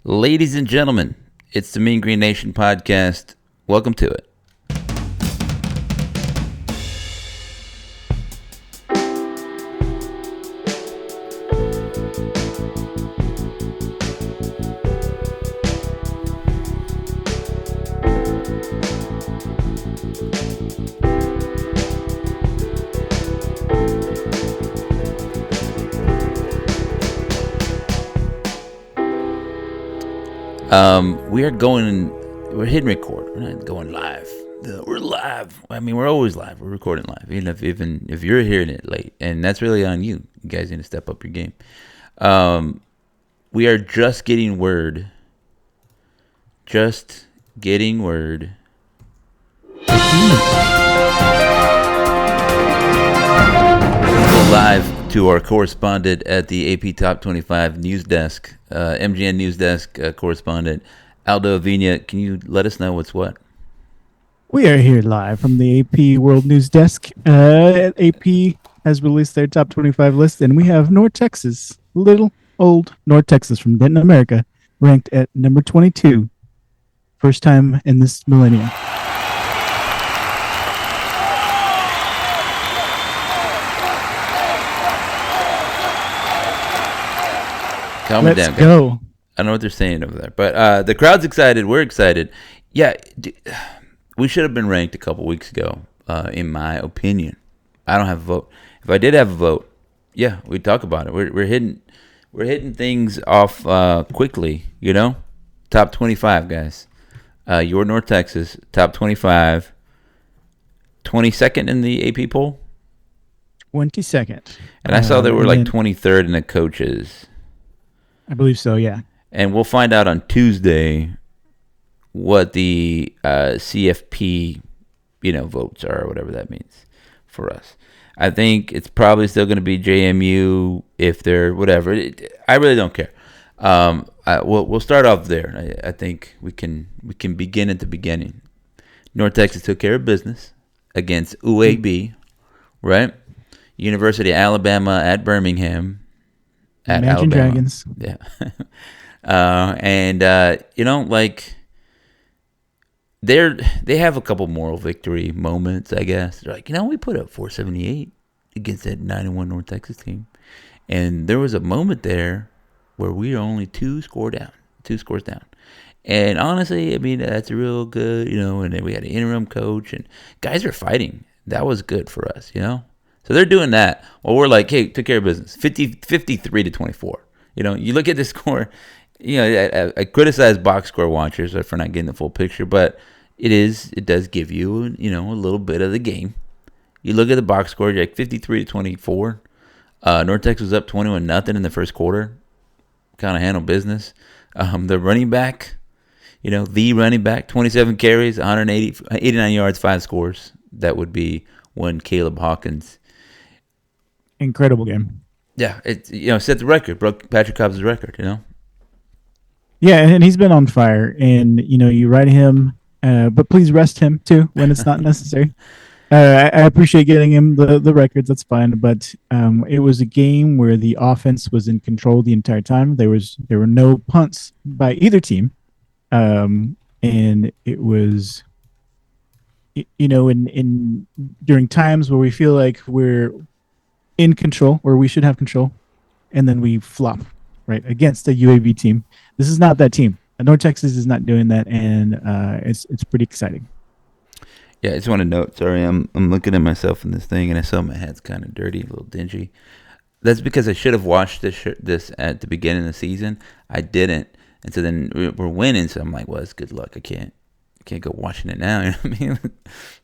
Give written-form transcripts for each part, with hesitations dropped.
Ladies and gentlemen, it's the Mean Green Nation podcast. Welcome to it. We're hitting record. We're not going live. We're live. I mean, we're always live. We're recording live, even if you're hearing it late, and that's really on you. You guys need to step up your game. We are just getting word. Just getting word. Go live to our correspondent at the AP Top 25 news desk, MGN news desk correspondent. Aldo Avina, can you let us know what's what? We are here live from the AP World News Desk. AP has released their top 25 list, and we have North Texas, little old North Texas from Denton, America, ranked at number 22. First time in this millennium. Calm it down, guys. Go. I don't know what they're saying over there, but the crowd's excited. We're excited. Yeah, we should have been ranked a couple weeks ago, in my opinion. I don't have a vote. If I did have a vote, yeah, we'd talk about it. We're hitting things off quickly. You know, top 25 guys. Your North Texas top 25, 22nd in the AP poll. 22nd, and I saw they were like 23rd in the coaches. I believe so. Yeah. And we'll find out on Tuesday what the CFP, votes are, or whatever that means for us. I think it's probably still going to be JMU if they're whatever. I really don't care. We'll start off there. I think we can begin at the beginning. North Texas took care of business against UAB, right? University of Alabama at Birmingham. At Imagine Alabama. Dragons. Yeah. They have a couple moral victory moments, I guess. They're like, we put up 478 against that 9-1 North Texas team. And there was a moment there where we are only two scores down. And honestly, I mean, that's real good, and then we had an interim coach and guys are fighting. That was good for us, So they're doing that. Well, we're like, hey, took care of business. 53 to 24. You look at the score. I criticize box score watchers for not getting the full picture, but it does give you, a little bit of the game. You look at the box score, you're like 53 to 24. North Texas was up 21-0 in the first quarter. Kind of handled business. The running back, the running back, 27 carries, 89 yards, 5 scores. That would be one Caleb Hawkins. Incredible game. Yeah, it set the record, broke Patrick Cobb's record, Yeah, and he's been on fire, and you ride him, but please rest him too when it's not necessary. I appreciate getting him the records, that's fine, but it was a game where the offense was in control the entire time. There were no punts by either team, and it was, in during times where we feel like we're in control, or we should have control, and then we flop right against a UAB team. This is not that team. North Texas is not doing that, and it's pretty exciting. Yeah, I just want to note. Sorry, I'm looking at myself in this thing, and I saw my head's kind of dirty, a little dingy. That's because I should have watched this at the beginning of the season. I didn't, and so then we're winning. So I'm like, well, it's good luck. I can't go watching it now. You know what I mean?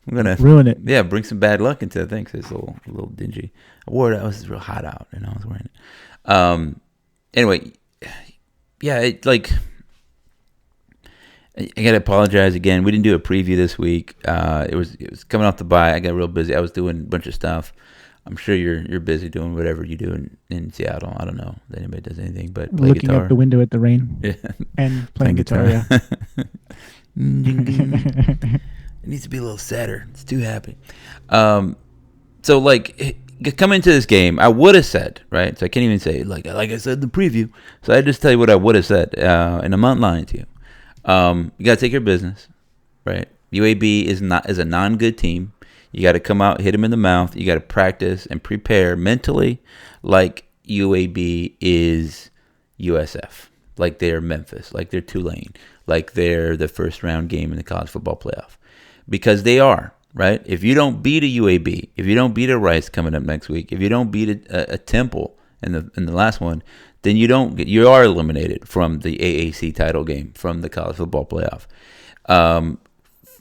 I'm gonna ruin it. Yeah, bring some bad luck into the thing. So it's a little dingy. I wore it. It was real hot out, I was wearing it. Anyway, yeah, I gotta apologize again. We didn't do a preview this week. It was coming off the bye. I got real busy. I was doing a bunch of stuff. I'm sure you're busy doing whatever you do in Seattle. I don't know if anybody does anything but play looking guitar. out the window at the rain. Yeah. And playing guitar. Yeah. It needs to be a little sadder. It's too happy. So coming into this game, I would have said, right? So I can't even say like I said in the preview. So I just tell you what I would have said, and I'm not lying to you. You gotta take your business, right? UAB is a non-good team. You got to come out, hit them in the mouth. You got to practice and prepare mentally, like UAB is USF, like they're Memphis, like they're Tulane, like they're the first round game in the college football playoff, because they are. Right? If you don't beat a UAB, if you don't beat a Rice coming up next week, if you don't beat a Temple in the last one, then you are eliminated from the AAC title game, from the college football playoff.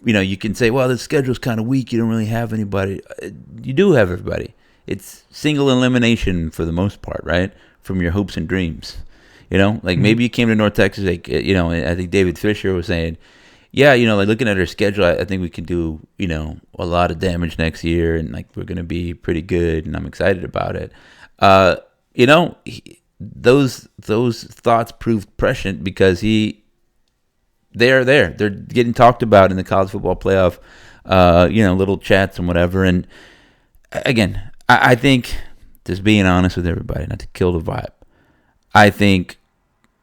You can say, well, the schedule's kind of weak. You don't really have anybody. You do have everybody. It's single elimination for the most part, right? From your hopes and dreams. Maybe you came to North Texas, I think David Fisher was saying, yeah, like looking at our schedule, I think we can do, a lot of damage next year, and like we're going to be pretty good, and I'm excited about it. Those thoughts proved prescient because they're there. They're getting talked about in the college football playoff, little chats and whatever. And again, I think, just being honest with everybody, not to kill the vibe, I think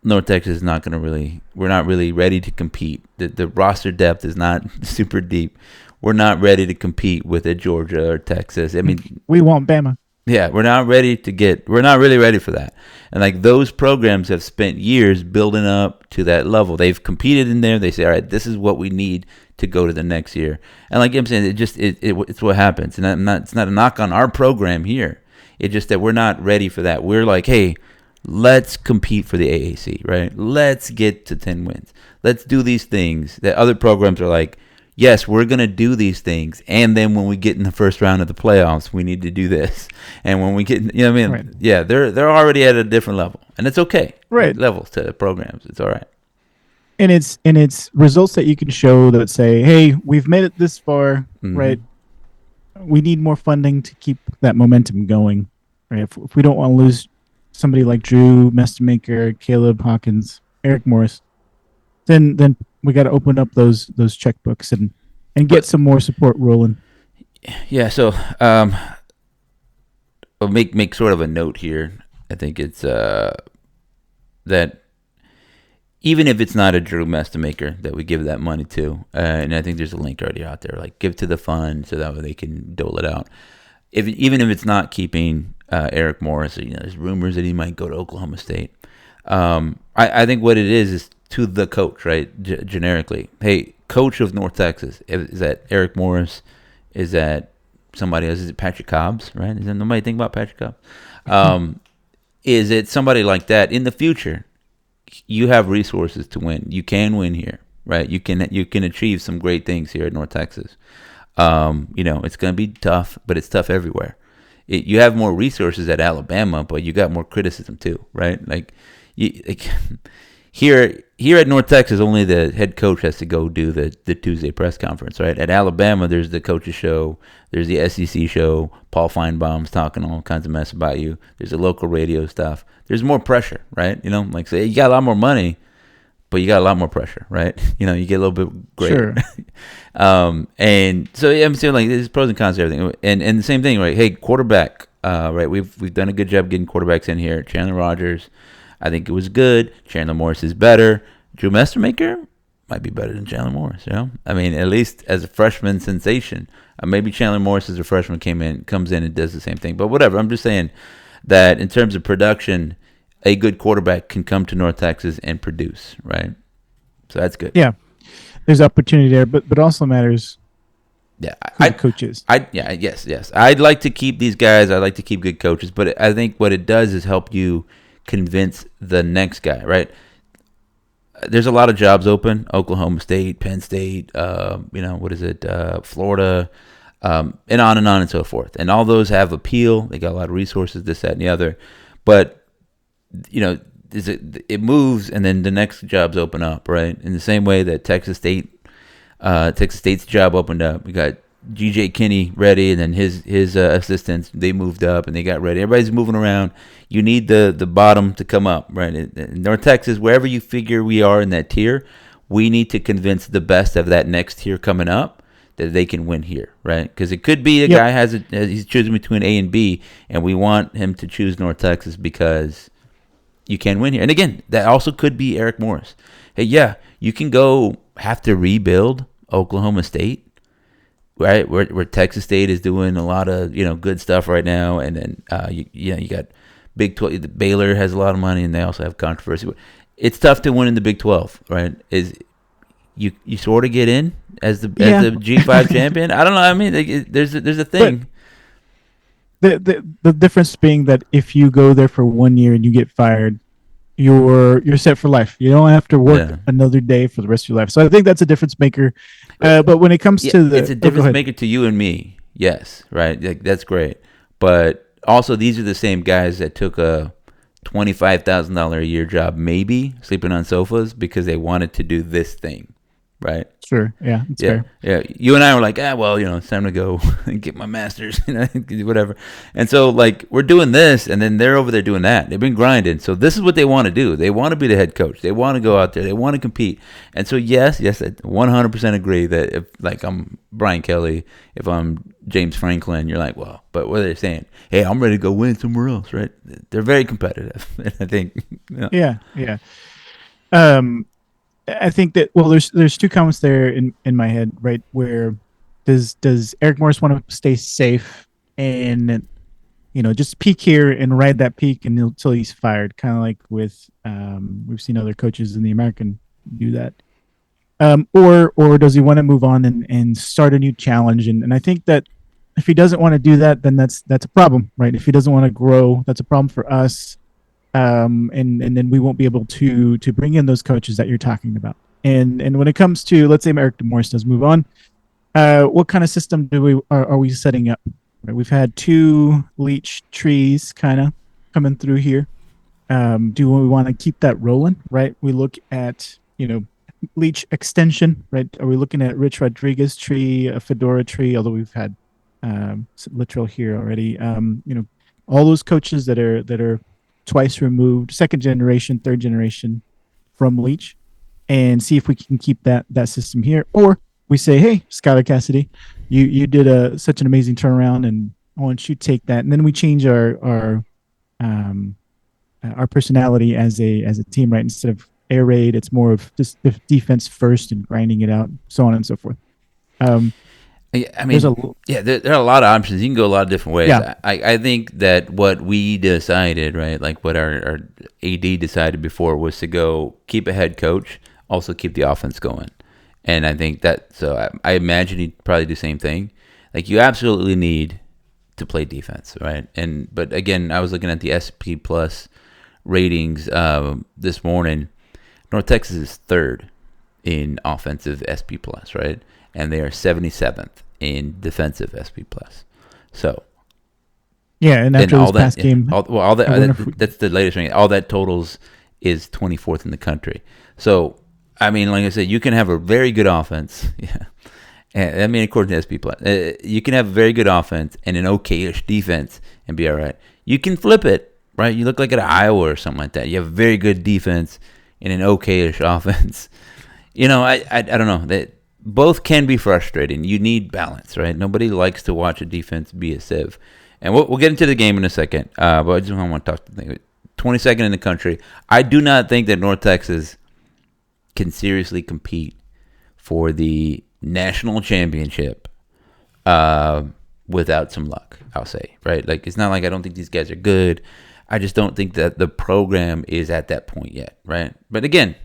North Texas is not going to we're not really ready to compete. The roster depth is not super deep. We're not ready to compete with a Georgia or Texas. I mean, we want Bama. Yeah, we're not really ready for that. And like those programs have spent years building up to that level. They've competed in there. They say, all right, this is what we need to go to the next year. And like I'm saying, it's what happens. And it's not a knock on our program here. It's just that we're not ready for that. We're like, hey, let's compete for the AAC, right? Let's get to 10 wins. Let's do these things that other programs are like, yes, we're going to do these things. And then when we get in the first round of the playoffs, we need to do this. And when we get, Right. Yeah, they're already at a different level. And it's okay. Right. Levels to programs. It's all right. And it's results that you can show that say, hey, we've made it this far, right? We need more funding to keep that momentum going, right? If we don't want to lose somebody like Drew Mestamaker, Caleb Hawkins, Eric Morris, then we got to open up those checkbooks and get some more support rolling. Yeah, so I'll make sort of a note here. I think it's that even if it's not a Drew Mestamaker that we give that money to, and I think there's a link already out there, like give to the fund so that way they can dole it out. Even if it's not keeping Eric Morris, there's rumors that he might go to Oklahoma State. I think what it is to the coach, right? Generically, hey, coach of North Texas, is that Eric Morris? Is that somebody else? Is it Patrick Cobbs? Right? Is that nobody think about Patrick Cobbs? Is it somebody like that in the future? You have resources to win. You can win here, right? You can achieve some great things here at North Texas. It's going to be tough, but it's tough everywhere. You have more resources at Alabama, but you got more criticism too, right? Here at North Texas, only the head coach has to go do the Tuesday press conference, right? At Alabama, there's the coaches show, there's the SEC show, Paul Feinbaum's talking all kinds of mess about you. There's the local radio stuff. There's more pressure, right? Say you got a lot more money, but you got a lot more pressure, right? You get a little bit greater. Sure. And so I'm saying there's pros and cons to everything. And the same thing, right? Hey, quarterback, right? We've done a good job getting quarterbacks in here. Chandler Rogers, I think it was good. Chandler Morris is better. Drew Mestamaker might be better than Chandler Morris. I mean, at least as a freshman sensation. Maybe Chandler Morris as a freshman comes in and does the same thing. But whatever. I'm just saying that in terms of production, a good quarterback can come to North Texas and produce, right? So that's good. Yeah, there's opportunity there, but also matters. Yeah, who the coach is. Yes. I'd like to keep these guys. I'd like to keep good coaches, but I think what it does is help you convince the next guy, right? There's a lot of jobs open: Oklahoma State, Penn State, Florida, and on and so forth. And all those have appeal. They got a lot of resources, this, that, and the other. But it moves, and then the next jobs open up, right? In the same way that Texas State's job opened up. We got G.J. Kinney ready, and then his assistants, they moved up and they got ready. Everybody's moving around. You need the bottom to come up, right? In North Texas, wherever you figure we are in that tier, we need to convince the best of that next tier coming up that they can win here, right? Because it could be a Yep. guy he's choosing between A and B, and we want him to choose North Texas because you can win here. And again, that also could be Eric Morris. Hey, yeah, you can go have to rebuild Oklahoma State, right? Where Texas State is doing a lot of good stuff right now, and then you got Big 12. Baylor has a lot of money, and they also have controversy. But it's tough to win in the Big 12, right? Is you sort of get in as the G5 champion? I don't know. I mean, there's a thing. The difference being that if you go there for 1 year and you get fired, you're set for life. You don't have to work another day for the rest of your life. So I think that's a difference maker. But when it comes to it's a difference maker to you and me. Yes, right. That's great. But also, these are the same guys that took a $25,000 a year job, maybe sleeping on sofas because they wanted to do this thing, right? Sure. Yeah. It's fair. Yeah. You and I were like, well, it's time to go and get my master's, whatever. And so, like, we're doing this, and then they're over there doing that. They've been grinding. So this is what they want to do. They want to be the head coach. They want to go out there. They want to compete. And so, yes, I 100% agree that if, like, I'm Brian Kelly, if I'm James Franklin, you're like, well, but what are they saying? Hey, I'm ready to go win somewhere else, right? They're very competitive, I think. Yeah. I think that there's two comments there in my head, right? Where does Eric Morris want to stay safe and just peak here and ride that peak until he's fired, kind of like with we've seen other coaches in the American do that, or does he want to move on and start a new challenge? And I think that if he doesn't want to do that, then that's a problem, right? If he doesn't want to grow, that's a problem for us. And then we won't be able to bring in those coaches that you're talking about. And when it comes to, let's say Eric Morris does move on, what kind of system are we setting up? Right, we've had two Leach trees kind of coming through here. Do we want to keep that rolling? Right, we look at Leach extension. Right, are we looking at Rich Rodriguez tree, a Fedora tree? Although we've had Littrell here already. All those coaches that are twice removed, second generation, third generation from Leach, and see if we can keep that system here. Or we say, hey, Skylar Cassidy, you did such an amazing turnaround, and I want you to take that. And then we change our personality as a team, right? Instead of air raid, it's more of just defense first and grinding it out, so on and so forth. I mean, there are a lot of options. You can go a lot of different ways. Yeah. I think that what we decided, right, like what our AD decided before was to go keep a head coach, also keep the offense going. And I think that, so I imagine he'd probably do the same thing. Like, you absolutely need to play defense, right? But again, I was looking at the SP Plus ratings this morning. North Texas is third in offensive SP Plus, right? And they are 77th in defensive SP Plus. So, yeah, and after this past game, that's the latest ranking. All that totals is 24th in the country. So, I mean, like I said, you can have a very good offense. Yeah, and I mean, according to SP Plus, you can have a very good offense and an okay-ish defense and be all right. You can flip it, right? You look like at Iowa or something like that. You have a very good defense and an okay-ish offense. I don't know that. Both can be frustrating. You need balance, right? Nobody likes to watch a defense be a sieve. And we'll get into the game in a second, but I just want to talk. 22nd in the country. I do not think that North Texas can seriously compete for the national championship without some luck, I'll say, right? Like, it's not like I don't think these guys are good. I just don't think that the program is at that point yet, right? But again,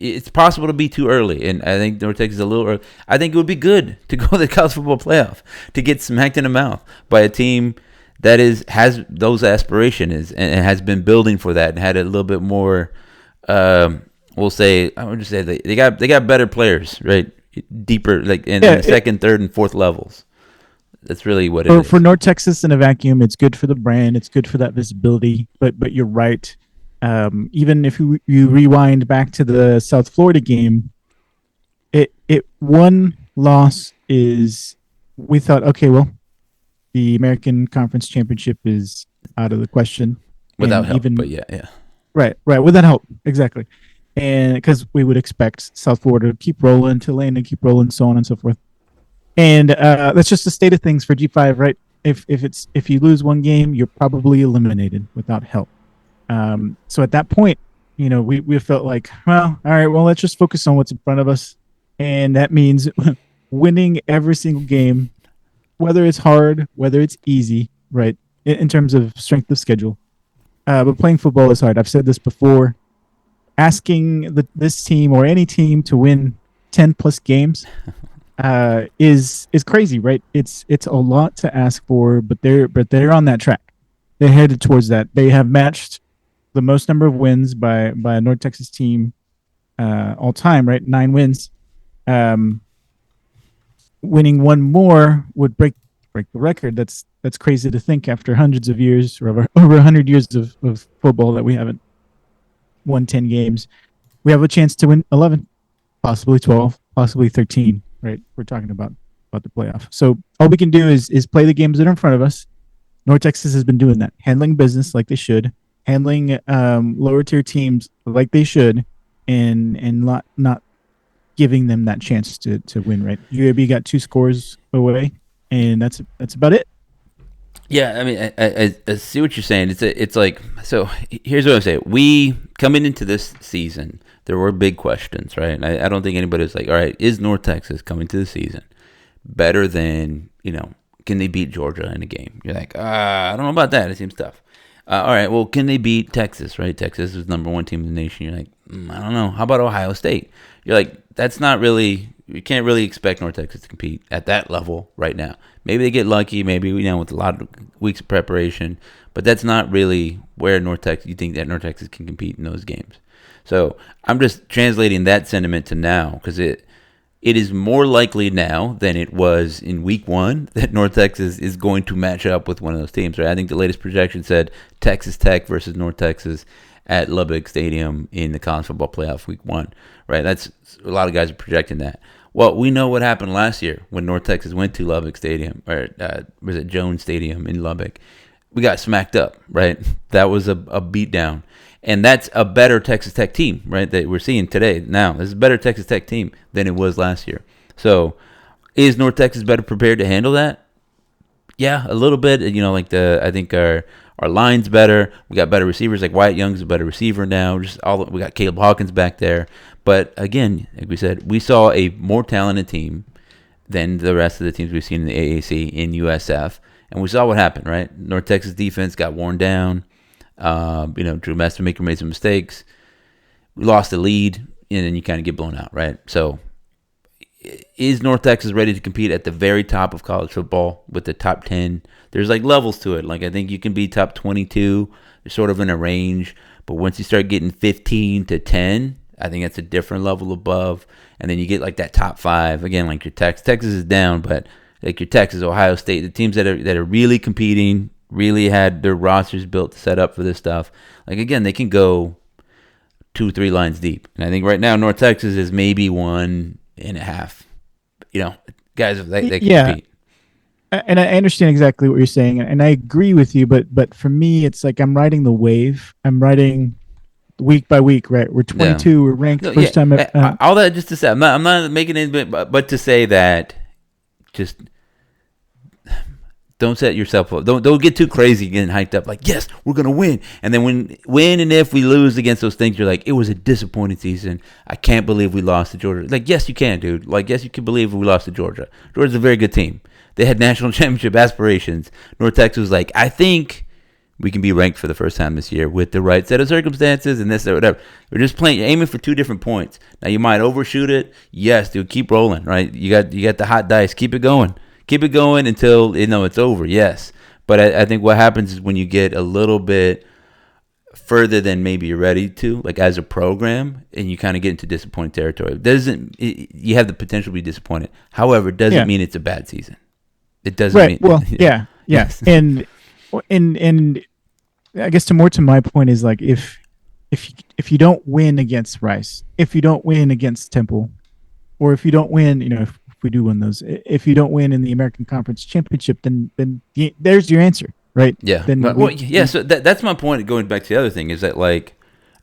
it's possible to be too early, and I think North Texas is a little early. I think it would be good to go to the college football playoff, to get smacked in the mouth by a team that has those aspirations and has been building for that and had a little bit more. We'll say, I would just say they got better players, right? Deeper, like in the second, third, and fourth levels. That's really what it is. For North Texas in a vacuum, it's good for the brand. It's good for that visibility. But you're right. Even if you rewind back to the South Florida game, one loss is, we thought, okay, well, the American Conference Championship is out of the question. Without help, but yeah. Right, without help, exactly. And because we would expect South Florida to keep rolling, Tulane to keep rolling, so on and so forth. And that's just the state of things for G5, right? If you lose one game, you're probably eliminated without help. So at that point, we felt like, well, all right, well, let's just focus on what's in front of us, and that means winning every single game, whether it's hard, whether it's easy, right? In terms of strength of schedule, but playing football is hard. I've said this before. Asking this team or any team to win 10+ games is crazy, right? It's a lot to ask for, but they're on that track. They're headed towards that. They have matched the most number of wins by a North Texas team all time, right? 9 wins. Winning one more would break the record. That's crazy to think after hundreds of years, or over 100 years of football, that we haven't won 10 games. We have a chance to win 11, possibly 12, possibly 13, right? We're talking about the playoff. So all we can do is play the games that are in front of us. North Texas has been doing that, handling business like they should, handling lower tier teams like they should, and not giving them that chance to win, right? UAB got 2 scores away, and that's about it. Yeah, I mean, I see what you're saying. It's like, so here's what I'm saying. We, coming into this season, there were big questions, right? I don't think anybody was like, all right, is North Texas coming to the season better than, can they beat Georgia in a game? You're like, I don't know about that. It seems tough. All right, well, can they beat Texas, right? Texas is number 1 team in the nation. You're like, I don't know. How about Ohio State? You're like, that's not really, you can't really expect North Texas to compete at that level right now. Maybe they get lucky, maybe, with a lot of weeks of preparation, but that's not really where you think that North Texas can compete in those games. So I'm just translating that sentiment to now, because it is more likely now than it was in week 1 that North Texas is going to match up with one of those teams, right? I think the latest projection said Texas Tech versus North Texas at Lubbock Stadium in the college football playoff week 1, right? That's a lot of guys are projecting that. Well, we know what happened last year when North Texas went to Lubbock Stadium, or was it Jones Stadium in Lubbock? We got smacked up, right? That was a beatdown. And that's a better Texas Tech team, right, that we're seeing today. Now, this is a better Texas Tech team than it was last year. So, is North Texas better prepared to handle that? Yeah, a little bit. I think our line's better. We got better receivers. Like Wyatt Young's a better receiver now. We got Caleb Hawkins back there. But again, like we said, we saw a more talented team than the rest of the teams we've seen in the AAC in USF, and we saw what happened. Right, North Texas defense got worn down. Drew Messamaker made some mistakes. We lost the lead, and then you kind of get blown out. Right, so. Is North Texas ready to compete at the very top of college football with the top 10? There's like levels to it. Like I think you can be top 22. You're sort of in a range. But once you start getting 15 to 10, I think that's a different level above. And then you get like that top 5. Again, like your Texas is down, but like your Texas, Ohio State, the teams that are really competing, really had their rosters built to set up for this stuff. Like again, they can go 2-3 lines deep. And I think right now North Texas is maybe 1.5, guys, they can compete. And I understand exactly what you're saying, and I agree with you. But for me, it's like I'm riding the wave. I'm riding week by week. Right, we're 22. Yeah. We're ranked first time. All that just to say, I'm not making it, but to say that, just don't set yourself up. Don't get too crazy getting hyped up. Like, yes, we're gonna win, and then when and if we lose against those things, you're like, it was a disappointing season. I can't believe we lost to Georgia. Like, yes, you can, dude. Like, yes, you can believe we lost to Georgia. Georgia's a very good team. They had national championship aspirations. North Texas was like, I think we can be ranked for the first time this year with the right set of circumstances and this or whatever. We're just aiming for 2 different points. Now you might overshoot it. Yes, dude, keep rolling. Right? You got the hot dice. Keep it going. Keep it going until it's over, yes. But I think what happens is when you get a little bit further than maybe you're ready to, like as a program, and you kind of get into disappointing territory. You have the potential to be disappointed. However, it doesn't mean it's a bad season. It doesn't mean... Well, yeah. and I guess to my point is like if you don't win against Rice, if you don't win against Temple, or if you don't win, if we do win those, if you don't win in the American Conference Championship, then there's your answer, right? Yeah. So that's my point. Going back to the other thing is that, like,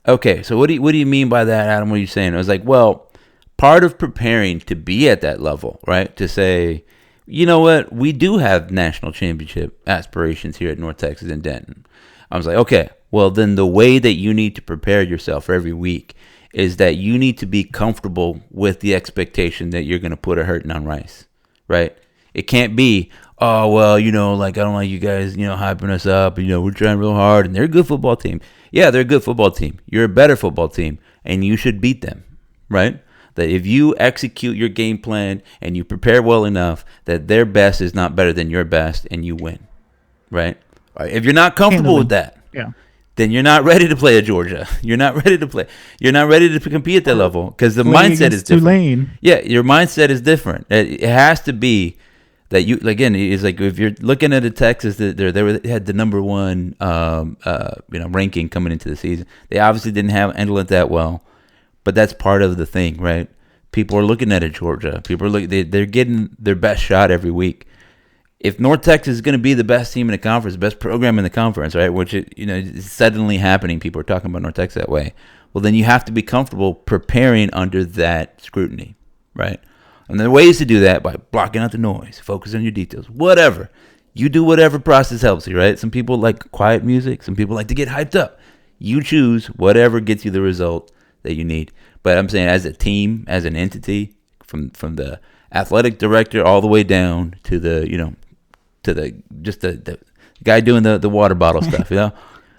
okay, so what do you mean by that, Adam? What are you saying? I was like, well, part of preparing to be at that level, right? To say, You know what? We do have national championship aspirations here at North Texas and Denton. I was like, okay, well, then the way that you need to prepare yourself every week is that you need to be comfortable with the expectation that you're going to put a hurting on Rice, right? It can't be, oh, well, like, I don't like you guys, hyping us up. We're trying real hard, and they're a good football team. Yeah, they're a good football team. You're a better football team, and you should beat them, right? That if you execute your game plan and you prepare well enough, that their best is not better than your best, and you win, right? If you're not comfortable with that, yeah, then you're not ready to play at Georgia. You're not ready to play. You're not ready to compete at that level because the mindset is different. Tulane. Yeah, your mindset is different. It has to be that you, again, it's like if you're looking at a Texas, they had the number one ranking coming into the season. They obviously didn't handle it that well, but that's part of the thing, right? People are looking at it, Georgia. People are they're getting their best shot every week. If North Texas is going to be the best team in the conference, best program in the conference, right, which is suddenly happening, people are talking about North Texas that way, well, then you have to be comfortable preparing under that scrutiny, right? And there are ways to do that by blocking out the noise, focus on your details, whatever. You do whatever process helps you, right? Some people like quiet music. Some people like to get hyped up. You choose whatever gets you the result that you need. But I'm saying as a team, as an entity, from the athletic director all the way down to the, to the guy doing the water bottle stuff, I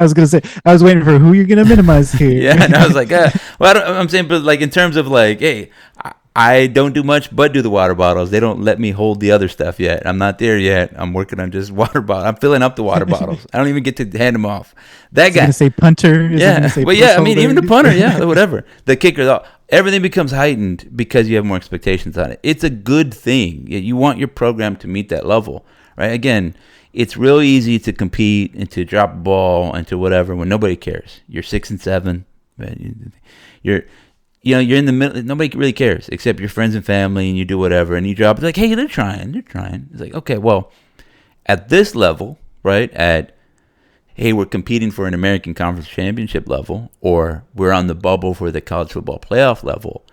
was gonna say, I was waiting for who you're gonna minimize here. Yeah, and I was like, I'm saying, but like in terms of like, hey, I don't do much but do the water bottles. They don't let me hold the other stuff yet. I'm not there yet. I'm working on just water bottles. I'm filling up the water bottles. I don't even get to hand them off. That guy. Gonna say punter. Yeah, but yeah, I mean, even the punter, yeah, whatever. The kicker, everything becomes heightened because you have more expectations on it. It's a good thing. You want your program to meet that level, right? Again, it's real easy to compete and to drop a ball and to whatever when nobody cares. You're 6-7. You're in the middle. Nobody really cares except your friends and family, and you do whatever, and you drop. It's like, hey, they're trying. It's like, okay, well, at this level, right? Hey, we're competing for an American Conference Championship level, or we're on the bubble for the college football playoff level.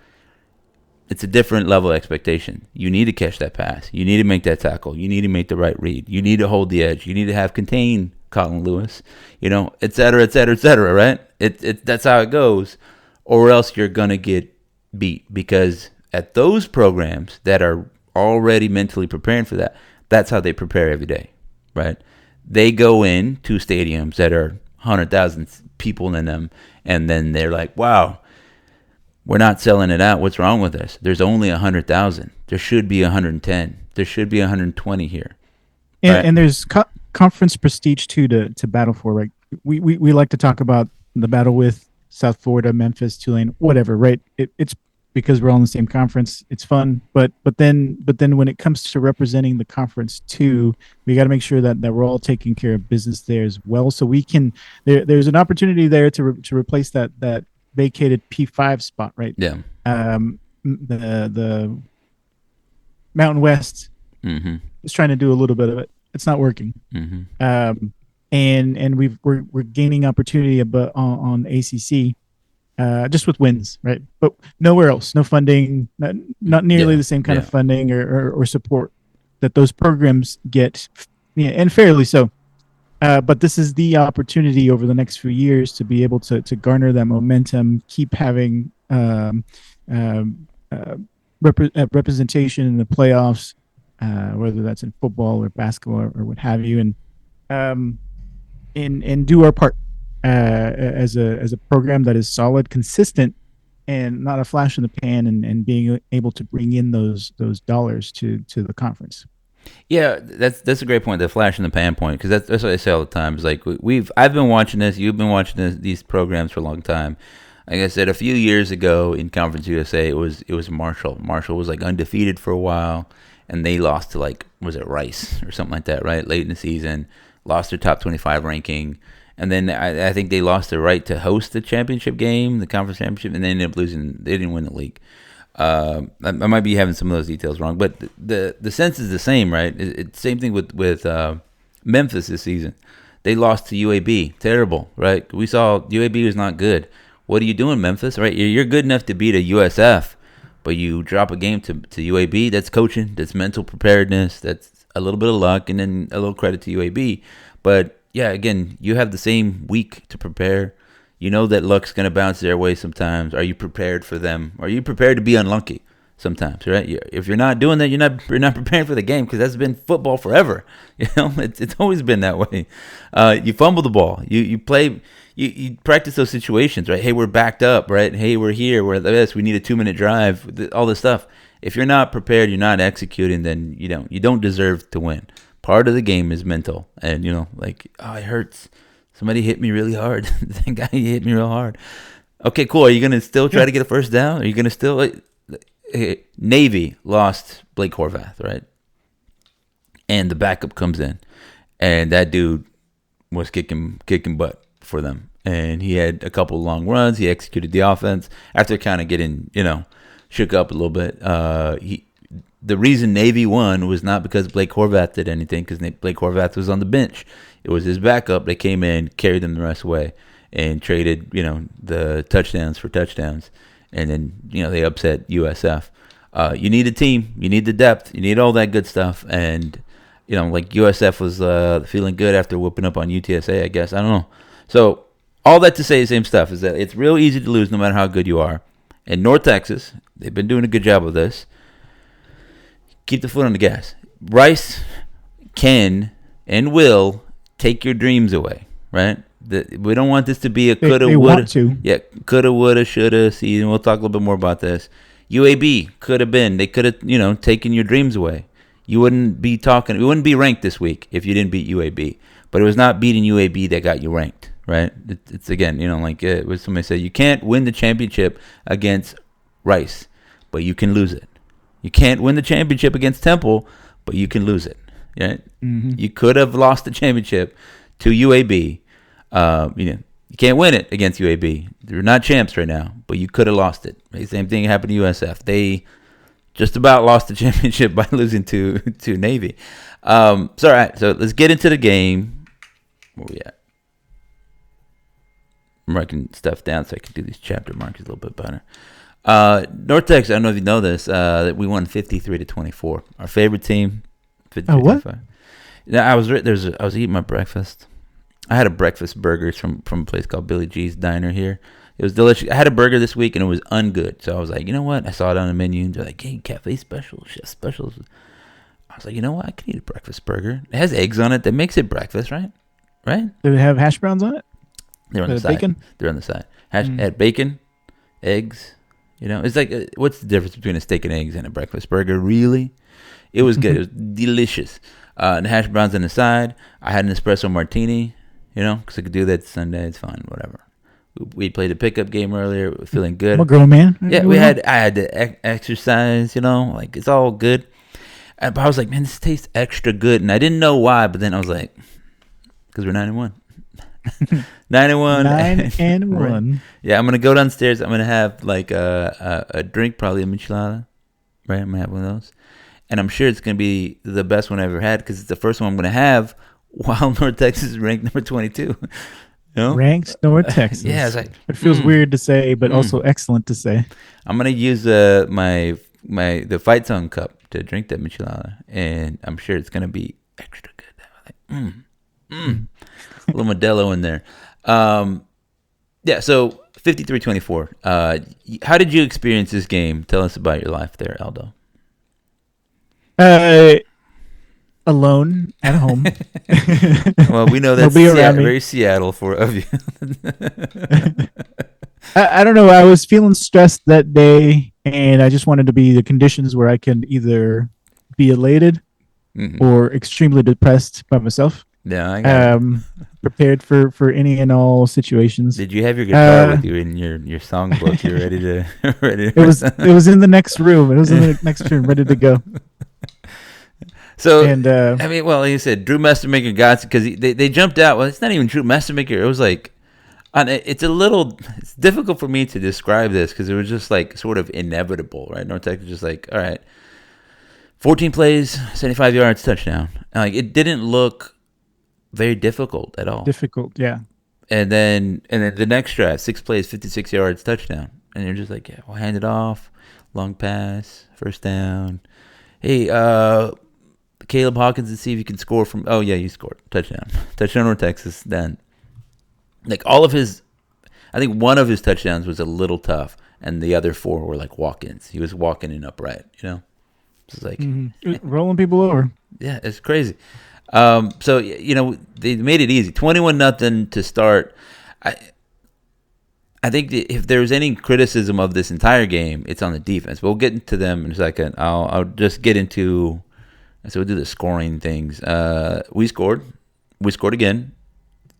It's a different level of expectation. You need to catch that pass. You need to make that tackle. You need to make the right read. You need to hold the edge. You need to have contain Colin Lewis, et cetera, et cetera, et cetera, right? That's how it goes. Or else you're going to get beat, because at those programs that are already mentally preparing for that, that's how they prepare every day, right? They go in to stadiums that are 100,000 people in them, and then they're like, wow, we're not selling it out. What's wrong with us? There's only 100,000. There should be 110. There should be 120 here. Right? And there's conference prestige too to battle for, right? We like to talk about the battle with South Florida, Memphis, Tulane, whatever, right? It's because we're all in the same conference. It's fun, but then when it comes to representing the conference too, we got to make sure that we're all taking care of business there as well. So we can there's an opportunity there to replace that vacated P5 spot, right? Yeah. The Mountain West is trying to do a little bit of it. It's not working. And we're gaining opportunity on ACC, just with wins, right? But nowhere else, no funding, not nearly the same kind of funding or support that those programs get, and fairly so. But this is the opportunity over the next few years to be able to garner that momentum, keep having representation in the playoffs, whether that's in football or basketball or what have you, and do our part as a program that is solid, consistent, and not a flash in the pan, and being able to bring in those dollars to the conference. Yeah, that's a great point, the flash in the pan point, because that's what I say all the time. It's like I've been watching this, you've been watching these programs for a long time. Like I said, a few years ago in Conference USA, it was Marshall. Marshall was like undefeated for a while, and they lost to was it Rice or something like that, right? Late in the season, lost their top 25 ranking, and then I think they lost the right to host the championship game, the conference championship, and they ended up losing. They didn't win the league. I might be having some of those details wrong, but the sense is the same, right? It's same thing with Memphis this season. They lost to UAB, terrible, right? We saw UAB was not good. What are you doing, Memphis? Right? You're good enough to beat a USF, But you drop a game to UAB, that's coaching, that's mental preparedness, that's a little bit of luck, and then a little credit to UAB. But yeah, again, you have the same week to prepare. You know that luck's going to bounce their way sometimes. Are you prepared for them? Are you prepared to be unlucky sometimes, right? If you're not doing that, you're not preparing for the game, because that's been football forever. It's always been that way. You fumble the ball. You play. You practice those situations, right? Hey, we're backed up, right? Hey, we're here. We're this. We need a 2-minute drive. All this stuff. If you're not prepared, you're not executing, then you don't deserve to win. Part of the game is mental, and like, oh, it hurts. Somebody hit me really hard. That guy hit me real hard. Okay, cool. Are you gonna still try to get a first down? Are you gonna still? Navy lost Blake Horvath, right? And the backup comes in, and that dude was kicking butt for them, and he had a couple of long runs. He executed the offense after kind of getting shook up a little bit. The reason Navy won was not because Blake Horvath did anything, because Blake Horvath was on the bench. It was his backup. They came in, carried them the rest away, and traded the touchdowns for touchdowns, and then they upset USF. You need a team, you need the depth, you need all that good stuff, and like USF was feeling good after whooping up on UTSA, I guess. I don't know. So all that to say the same stuff, is that it's real easy to lose no matter how good you are. And North Texas, they've been doing a good job of this. Keep the foot on the gas. Rice can and will take your dreams away, right? We don't want this to be a coulda, woulda. Yeah, coulda, woulda, shoulda season. We'll talk a little bit more about this. UAB could have been. They could have, taken your dreams away. You wouldn't be talking. You wouldn't be ranked this week if you didn't beat UAB. But it was not beating UAB that got you ranked, right? It's again, like it was somebody said, you can't win the championship against Rice, but you can lose it. You can't win the championship against Temple, but you can lose it. Right? Mm-hmm. You could have lost the championship to UAB. You can't win it against UAB. They're not champs right now, but you could have lost it. The same thing happened to USF. They just about lost the championship by losing to Navy. All right, so let's get into the game. Where we at? I'm writing stuff down so I can do these chapter marks a little bit better. North Texas, I don't know if you know this, we won 53-24. Our favorite team. What? Yeah, I was eating my breakfast. I had a breakfast burgers from a place called Billy G's Diner here. It was delicious. I had a burger this week and it was ungood. So I was like, you know what? I saw it on the menu and they're like, hey, cafe specials, chef specials. I was like, you know what? I can eat a breakfast burger. It has eggs on it. That makes it breakfast, right? Right? Do they have hash browns on it? They're on the side. Bacon? They're on the side. Had bacon, eggs. It's like, what's the difference between a steak and eggs and a breakfast burger? Really? It was good. It was delicious. And the hash browns on the side. I had an espresso martini, because I could do that Sunday. It's fine, whatever. We played a pickup game earlier. We're feeling good. I'm a grown man. Yeah, I had to exercise, like it's all good. But I was like, man, this tastes extra good. And I didn't know why, but then I was like, because we're 9-1. 9-1. 9-1. Yeah, I'm going to go downstairs. I'm going to have like a drink, probably a michelada. Right? I'm going to have one of those. And I'm sure it's going to be the best one I ever had because it's the first one I'm going to have while North Texas is ranked number 22. Ranked North Texas. Yeah, it's like, it feels weird to say, but also excellent to say. I'm going to use the Fight Song cup to drink that michelada, and I'm sure it's going to be extra good. A little Modelo in there. Yeah, so 53-24. How did you experience this game? Tell us about your life there, Aldo. Alone at home. Well, we know that's very Seattle of you. I don't know. I was feeling stressed that day, and I just wanted to be the conditions where I can either be elated or extremely depressed by myself. Yeah, I got it. Prepared for any and all situations. Did you have your guitar with you in your songbook? You're ready to It was in the next room. It was in the next room, ready to go. So, I mean, well, like you said, Drew Mestermaker got it because they jumped out. Well, it's not even Drew Mestermaker. It was like, it's difficult for me to describe this because it was just like sort of inevitable, right? North Texas just like, all right, 14 plays, 75 yards, touchdown. And like, it didn't look very difficult at all. Difficult, yeah. And then the next drive, 6 plays, 56 yards, touchdown. And you're just like, yeah, we'll hand it off. long pass, first down. Hey, Caleb Hawkins, and see if you can score from. Oh yeah, you scored touchdown, touchdown North Texas. Done. Like all of his, I think one of his touchdowns was a little tough, and the other 4 were like walk-ins. He was walking in upright, It's like rolling people over. Yeah, it's crazy. So they made it easy, 21-0 to start. I think that if there's any criticism of this entire game, it's on the defense. But we'll get into them in a second. I'll just get into. So we'll do the scoring things. We scored. We scored again.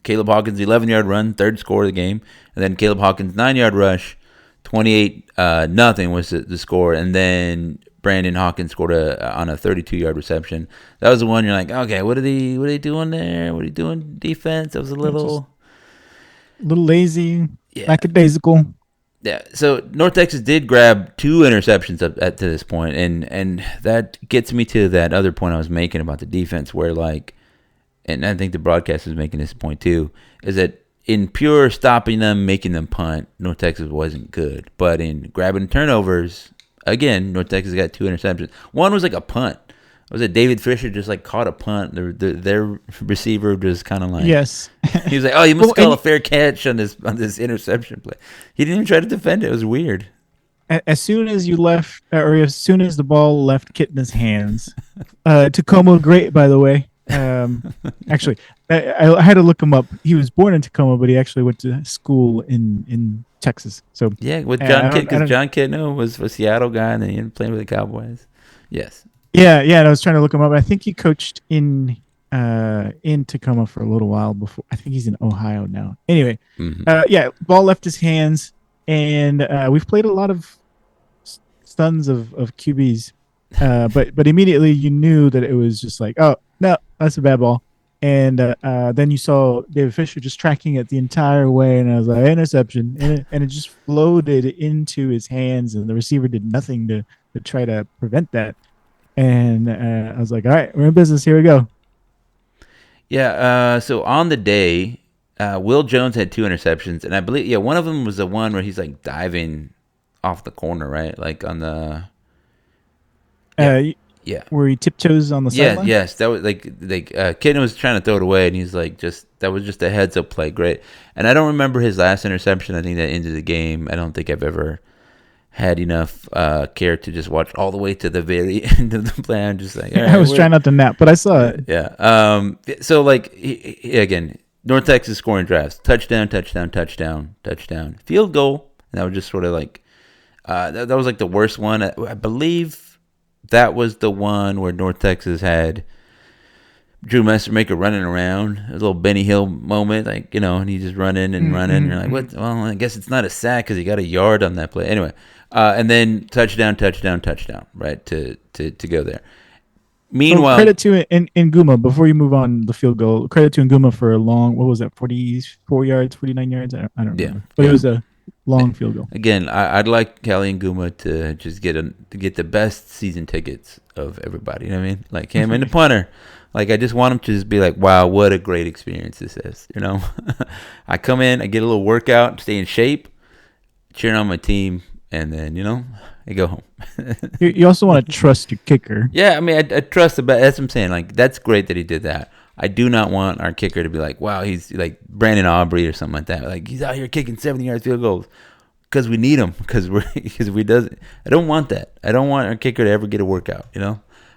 Caleb Hawkins' 11-yard run, third score of the game. And then Caleb Hawkins' 9-yard rush, 28-0 was the score. And then Brandon Hawkins scored on a 32-yard reception. That was the one you're like, okay, what are they doing there? What are they doing defense? That was a little lazy, lackadaisical. Yeah, so North Texas did grab 2 interceptions up to this point, and that gets me to that other point I was making about the defense, where and I think the broadcast is making this point too, is that in pure stopping them, making them punt, North Texas wasn't good. But in grabbing turnovers, again, North Texas got 2 interceptions. One was like a punt. Was it David Fisher just like caught a punt? Their receiver just kind of like, yes. He was like, oh, you must call a fair catch on this interception play. He didn't even try to defend it. It was weird. As soon as you left, or as soon as the ball left Kitna's hands, Tacoma, great by the way. Actually, I had to look him up. He was born in Tacoma, but he actually went to school in Texas. So yeah, with John Kidd, because John Kidno was a Seattle guy, and then he ended up playing with the Cowboys. Yes. Yeah. And I was trying to look him up. I think he coached in Tacoma for a little while before. I think he's in Ohio now. Anyway, ball left his hands, and we've played a lot of stuns of QBs, but immediately you knew that it was just like, oh no, that's a bad ball. And then you saw David Fisher just tracking it the entire way, and I was like, interception, and it just floated into his hands, and the receiver did nothing to try to prevent that. And I was like, all right, we're in business. Here we go. Yeah, so on the day, Will Jones had 2 interceptions, and I believe, one of them was the one where he's like diving off the corner, right? Like on the... where he tiptoes on the sideline? Yes, that was like Kitten was trying to throw it away, and he's like, that was just a heads-up play, great. And I don't remember his last interception. I think that ended the game. I don't think I've ever had enough care to just watch all the way to the very end of the play. I'm just like, all right, I was trying not to nap, but I saw it. Yeah. So again, North Texas scoring drives: touchdown, touchdown, touchdown, touchdown, field goal. And that was just sort of like that was like the worst one. I believe that was the one where North Texas had Drew Messermaker running around, a little Benny Hill moment, and he's just running and running. And you're like, what? Well, I guess it's not a sack because he got a yard on that play. Anyway, and then touchdown, right, to go there. Meanwhile, credit to Nguma before you move on the field goal. Credit to Nguma for a long, what was that, 44 yards, 49 yards? I don't remember. But it was a long field goal. Again, I'd like Kelly Nguma to just get the best season tickets of everybody. You know what I mean? Like him and the punter. Like, I just want him to just be like, wow, what a great experience this is, I come in, I get a little workout, stay in shape, cheering on my team, and then, I go home. You also want to trust your kicker. Yeah, I mean, I trust that's what I'm saying. Like, that's great that he did that. I do not want our kicker to be like, wow, he's like Brandon Aubrey or something like that. Like, he's out here kicking 70-yard field goals because we need him, because we doesn't. I don't want that. I don't want our kicker to ever get a workout,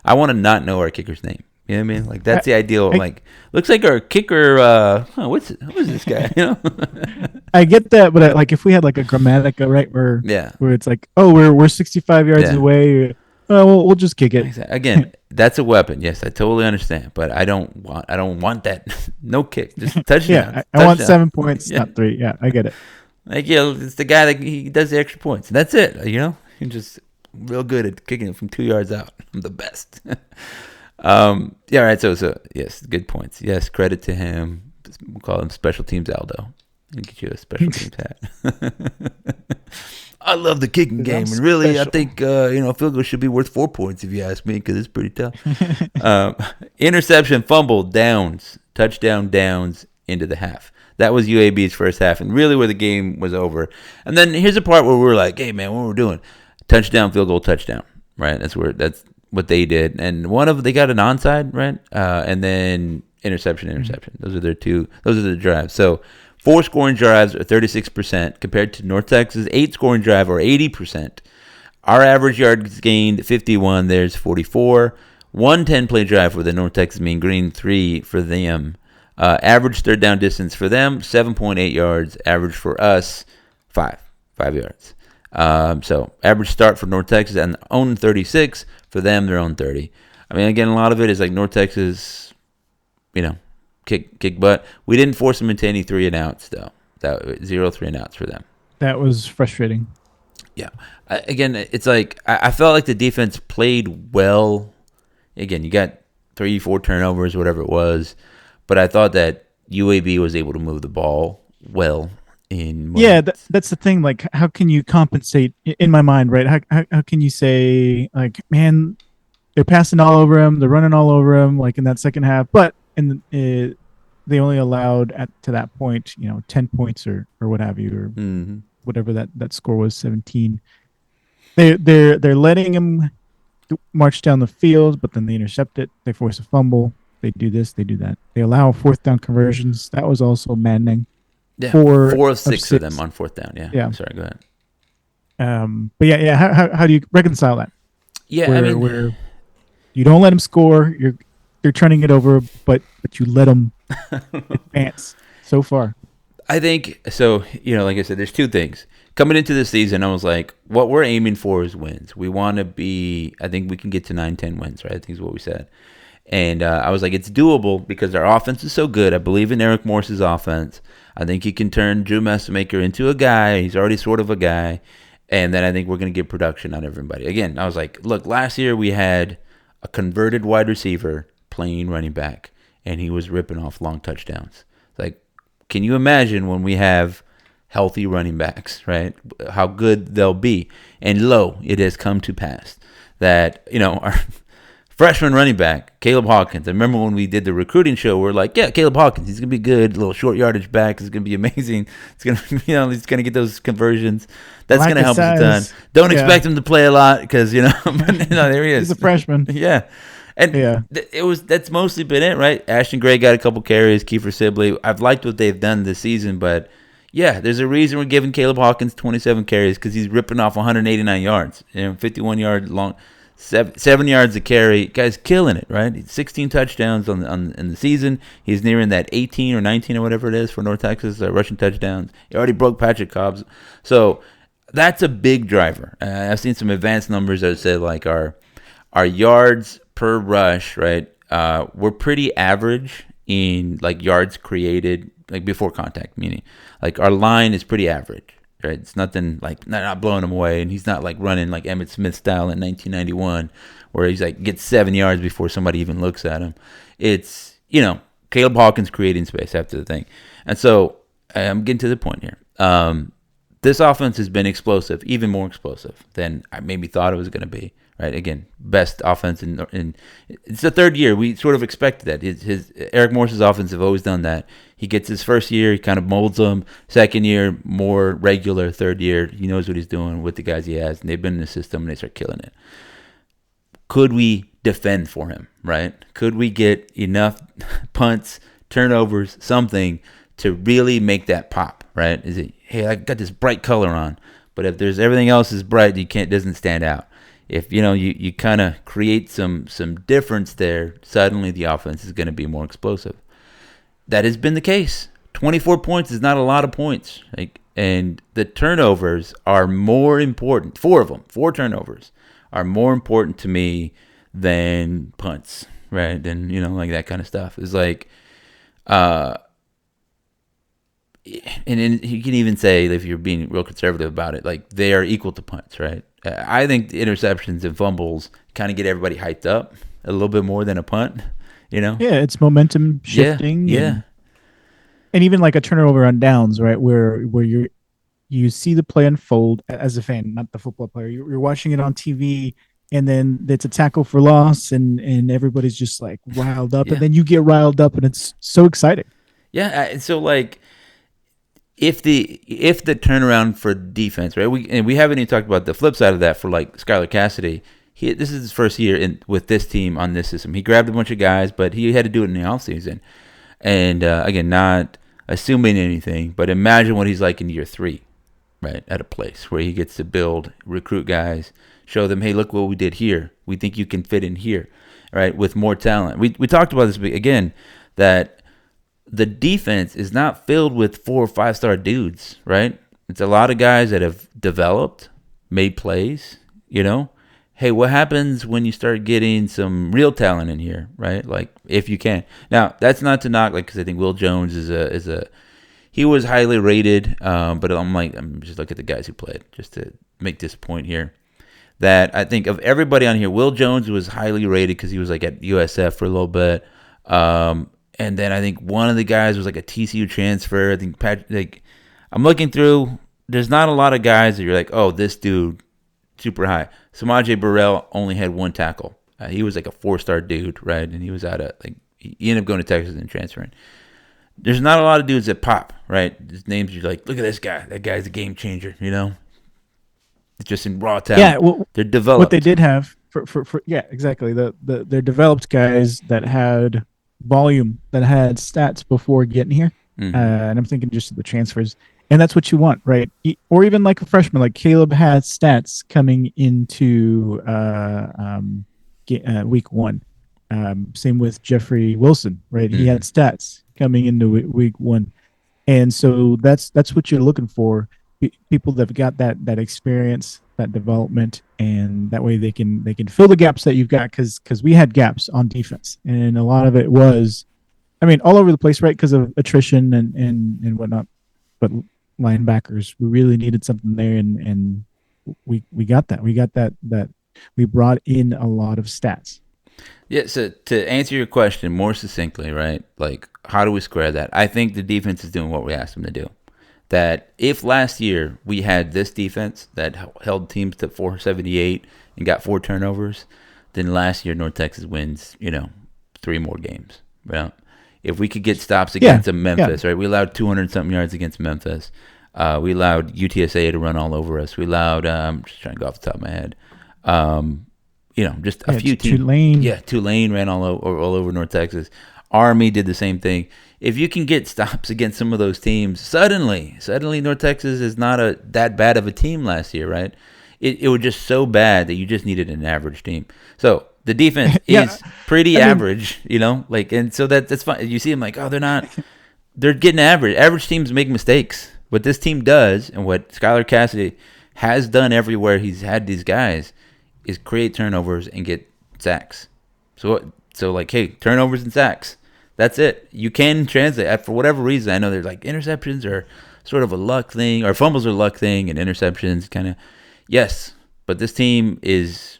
I want to not know our kicker's name. You know what I mean? Like, that's the ideal. Like, looks like our kicker. Who's this guy? I get that, but like if we had like a Grammatica, right, where it's like, oh, we're 65 yards away. We'll just kick it. Again, that's a weapon. Yes, I totally understand, but I don't want that. No kick, just touchdown. I want 7 points, not 3. Yeah, I get it. Like, it's the guy that he does the extra points. That's it. He's just real good at kicking it from 2 yards out. I'm the best. All right. So yes, good points. Yes, credit to him. We'll call him Special Teams Aldo. I'll get you a Special Teams hat. I love the kicking game, and really, special. I think field goal should be worth 4 points if you ask me, because it's pretty tough. Interception, fumble, downs, touchdown, downs into the half. That was UAB's first half, and really where the game was over. And then here's the part where we were like, hey man, what we're doing. touchdown, field goal, touchdown. Right. That's what they did. And they got an onside, right? And then interception, interception. Those are their two. Those are the drives. So 4 scoring drives are 36% compared to North Texas 8 scoring drive or 80%. Our average yards gained 51. There's 44. 1 10-play drive for the North Texas Mean Green, 3 for them. Average third down distance for them, 7.8 yards. Average for us, 5 yards. So average start for North Texas and own 36. For them, their own 30. I mean, again, a lot of it is like North Texas, kick butt. We didn't force them into any 3-and-outs, though. 0 3-and-outs for them. That was frustrating. Yeah. Again, it's like I felt like the defense played well. Again, you got 3-4 turnovers, whatever it was. But I thought that UAB was able to move the ball well in moments. Yeah, that's the thing. Like, how can you compensate in my mind, right? How can you say, like, man, they're passing all over him, they're running all over him, like in that second half, but they only allowed to that point, 10 points or what have you, or whatever that score was, 17. They're letting him march down the field, but then they intercept it. They force a fumble. They do this. They do that. They allow 4th down conversions. That was also maddening. Yeah, 4 of 6 for them on 4th down. Yeah. I'm sorry. Go ahead. But yeah. How do you reconcile that? Yeah, where you don't let them score. You're turning it over, but you let them advance so far. I think so. Like I said, there's 2 things. Coming into the season, I was like, what we're aiming for is wins. We want to be, I think we can get to 9-10 wins, right? I think is what we said. And I was like, it's doable because our offense is so good. I believe in Eric Morse's offense. I think he can turn Drew Messamaker into a guy. He's already sort of a guy. And then I think we're going to get production on everybody. Again, I was like, look, last year we had a converted wide receiver playing running back, and he was ripping off long touchdowns. Like, can you imagine when we have healthy running backs, right? How good they'll be. And lo, it has come to pass that, our freshman running back, Caleb Hawkins. I remember when we did the recruiting show, we are like, yeah, Caleb Hawkins, he's going to be good. A little short yardage back. It's going to be amazing. It's going to, he's going to get those conversions. That's going to help us a ton. Don't expect him to play a lot because, there he is. He's a freshman. Yeah. And that's mostly been it, right? Ashton Gray got a couple carries, Kiefer Sibley. I've liked what they've done this season, but yeah, there's a reason we're giving Caleb Hawkins 27 carries because he's ripping off 189 yards, 51 yard long, 7 yards a carry. Guy's killing it, right? 16 touchdowns in the season. He's nearing that 18 or 19 or whatever it is for North Texas rushing touchdowns. He already broke Patrick Cobb's, so that's a big driver. I've seen some advanced numbers that say like our yards per rush, right? We're pretty average in like yards created, like before contact, meaning like our line is pretty average, right? It's nothing like not blowing him away, and he's not like running like Emmitt Smith style in 1991, where he's like gets 7 yards before somebody even looks at him. It's Caleb Hawkins creating space after the thing, and so I'm getting to the point here. This offense has been explosive, even more explosive than I maybe thought it was going to be. Right, again, best offense in it's the 3rd year. We sort of expected that. His Eric Morse's offense have always done that. He gets his first year, he kind of molds them. 2nd year, more regular. 3rd year, he knows what he's doing with the guys he has, and they've been in the system and they start killing it. Could we defend for him? Right? Could we get enough punts, turnovers, something to really make that pop? Right? Is it? Hey, I got this bright color on, but if there's everything else is bright, doesn't stand out. If you kind of create some difference there, suddenly the offense is going to be more explosive. That has been the case. 24 points is not a lot of points, and the turnovers are more important. 4 of them, 4 turnovers, are more important to me than punts, right? Than like that kind of stuff. It's like, and you can even say, if you're being real conservative about it, like they are equal to punts, right? I think the interceptions and fumbles kind of get everybody hyped up a little bit more than a punt, Yeah, it's momentum shifting. Yeah. And even like a turnover on downs, right? Where you see the play unfold as a fan, not the football player. You're watching it on TV, and then it's a tackle for loss, and everybody's just like riled up, and then you get riled up, and it's so exciting. Yeah, so like if the turnaround for defense, right? We haven't even talked about the flip side of that for like Skylar Cassidy. This is his first year with this team on this system. He grabbed a bunch of guys, but he had to do it in the offseason. And again, not assuming anything, but imagine what he's like in year 3, right? At a place where he gets to build, recruit guys, show them, hey, look what we did here. We think you can fit in here, right? With more talent. We talked about this again, that the defense is not filled with 4 or 5-star dudes, right? It's a lot of guys that have developed, made plays, Hey, what happens when you start getting some real talent in here, right? Like, if you can. Now, that's not to knock, because I think Will Jones he was highly rated, but I'm just looking at the guys who played, just to make this point here, that I think of everybody on here, Will Jones was highly rated because he was like at USF for a little bit, and then I think one of the guys was like a TCU transfer. I think I'm looking through. There's not a lot of guys that you're like, oh, this dude super high. Samaje Burrell only had 1 tackle. He was like a 4-star dude, right? And he was out of he ended up going to Texas and transferring. There's not a lot of dudes that pop, right? His names, you're like, look at this guy. That guy's a game changer, It's just in raw talent. Yeah, well, they're developed. What they did have for yeah, exactly. They're developed guys that had volume, that had stats before getting here. Mm-hmm. And I'm thinking just of the transfers. And that's what you want, right? Or even like a freshman, like Caleb had stats coming into week 1. Same with Jeffrey Wilson, right? Mm-hmm. He had stats coming into week 1, and so that's what you're looking for. People that've got that experience, that development, and that way they can fill the gaps that you've got. Because we had gaps on defense, and a lot of it was, all over the place, right? Because of attrition and whatnot, but linebackers, we really needed something there, and we got that. We got that we brought in a lot of stats. Yeah, so to answer your question more succinctly, right? Like, how do we square that? I think the defense is doing what we asked them to do. That if last year we had this defense that held teams to 478 and got 4 turnovers, then last year North Texas wins, 3 more games, right? If we could get stops against Memphis, right? We allowed 200-something yards against Memphis. We allowed UTSA to run all over us. We allowed, I'm just trying to go off the top of my head, just a few teams. Tulane. Yeah, Tulane ran all over North Texas. Army did the same thing. If you can get stops against some of those teams, suddenly North Texas is not that bad of a team last year, right? It was just so bad that you just needed an average team. So the defense is pretty average, and so that's fine. You see them like, oh, they're getting average. Average teams make mistakes. What this team does, and what Skylar Cassidy has done everywhere he's had these guys, is create turnovers and get sacks. So hey, turnovers and sacks. That's it. You can translate. For whatever reason, I know there's like interceptions are sort of a luck thing, or fumbles are a luck thing, and interceptions kind of, yes. But this team is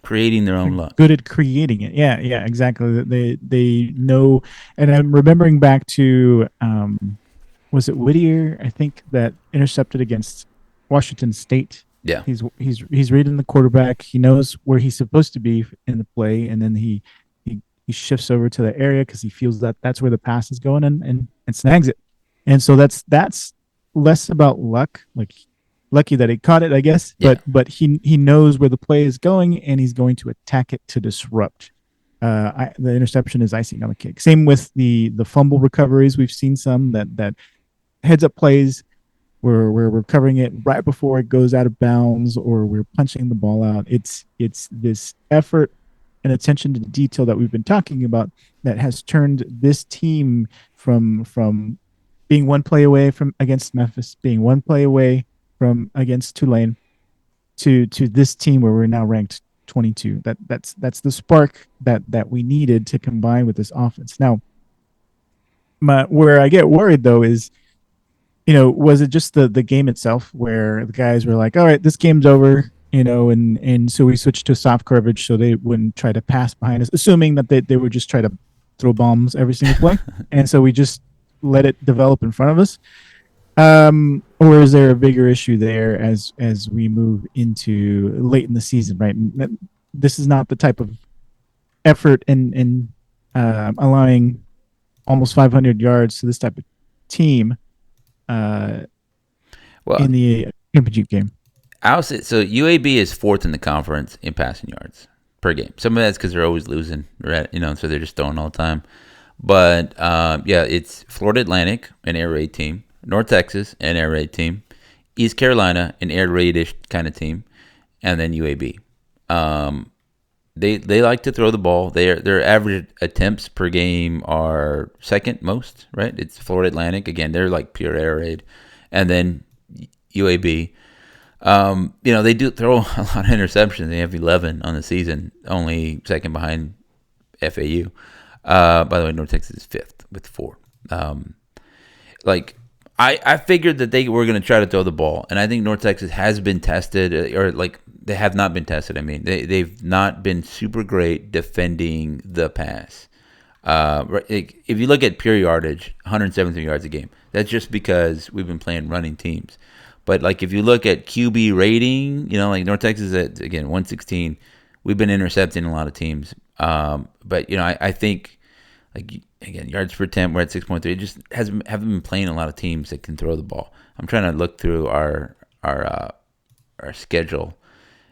creating their own luck. Good at creating it. Yeah, exactly. They know. And I'm remembering back to, was it Whittier? I think that intercepted against Washington State. Yeah, he's reading the quarterback. He knows where he's supposed to be in the play, and then he shifts over to the area because he feels that that's where the pass is going, and snags it. And so that's less about luck, like lucky that he caught it, I guess. Yeah. But he knows where the play is going, and he's going to attack it to disrupt. The interception is icing on the cake. Same with the fumble recoveries. We've seen some that heads up plays where we're covering it right before it goes out of bounds, or we're punching the ball out. It's this effort and attention to detail that we've been talking about that has turned this team from being one play away from against Memphis, being one play away from against Tulane, to this team where we're now ranked 22. That's the spark that we needed to combine with this offense. Now, where I get worried though is, was it just the game itself where the guys were like, all right, this game's over, and so we switched to soft coverage so they wouldn't try to pass behind us, assuming that they would just try to throw bombs every single play. And so we just let it develop in front of us. Or is there a bigger issue there as we move into late in the season, right? This is not the type of effort and allowing almost 500 yards to this type of team uh, Well, in the championship game. I'll say so. UAB is fourth in the conference in passing yards per game. Some of that's because they're always losing, right? So they're just throwing all the time. But yeah, it's Florida Atlantic, an air raid team, North Texas, an air raid team, East Carolina, an air raidish kind of team, and then UAB. They like to throw the ball. Their average attempts per game are second most, right? It's Florida Atlantic again. They're like pure air raid, and then UAB. They do throw a lot of interceptions. They have 11 on the season, only second behind FAU. By the way, North Texas is fifth with 4. I figured that they were going to try to throw the ball, and I think North Texas has been tested, or like they have not been tested. I mean, they've not been super great defending the pass. If you look at pure yardage, 173 yards a game, that's just because we've been playing running teams. But like if you look at QB rating, like North Texas at again 116, we've been intercepting a lot of teams. But I think like again yards per attempt we're at 6.3. It just haven't been playing a lot of teams that can throw the ball. I'm trying to look through our schedule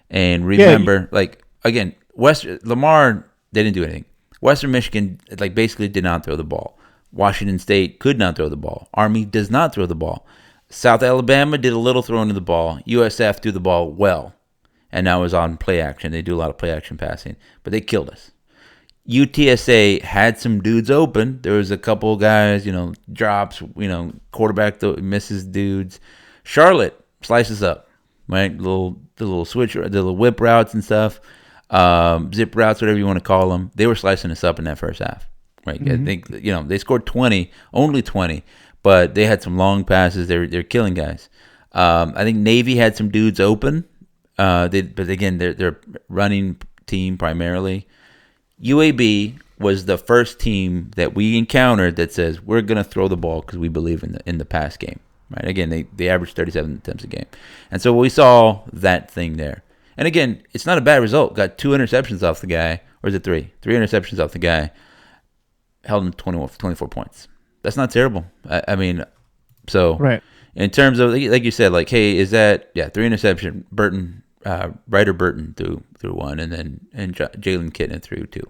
and remember like again Lamar they didn't do anything. Western Michigan like basically did not throw the ball. Washington State could not throw the ball. Army does not throw the ball. South Alabama did a little throwing of the ball. USF threw the ball well, and now is on play action. They do a lot of play action passing, but they killed us. UTSA had some dudes open. There was a couple guys, drops, quarterback misses dudes. Charlotte slices up, right? The little switch, the little whip routes and stuff, zip routes, whatever you want to call them. They were slicing us up in that first half, right? Mm-hmm. I think they scored 20, only 20. But they had some long passes. They're killing guys. I think Navy had some dudes open. But again, they're running team primarily. UAB was the first team that we encountered that says we're gonna throw the ball because we believe in the pass game. Right? Again, they averaged 37 attempts a game, and so we saw that thing there. And again, it's not a bad result. Got 2 interceptions off the guy, or is it 3? 3 interceptions off the guy. Held him 24 points. That's not terrible. I mean, so right. In terms of like you said, like, hey, is that 3 interception? Burton, Ryder Burton threw 1, and Jalen Kitna threw 2.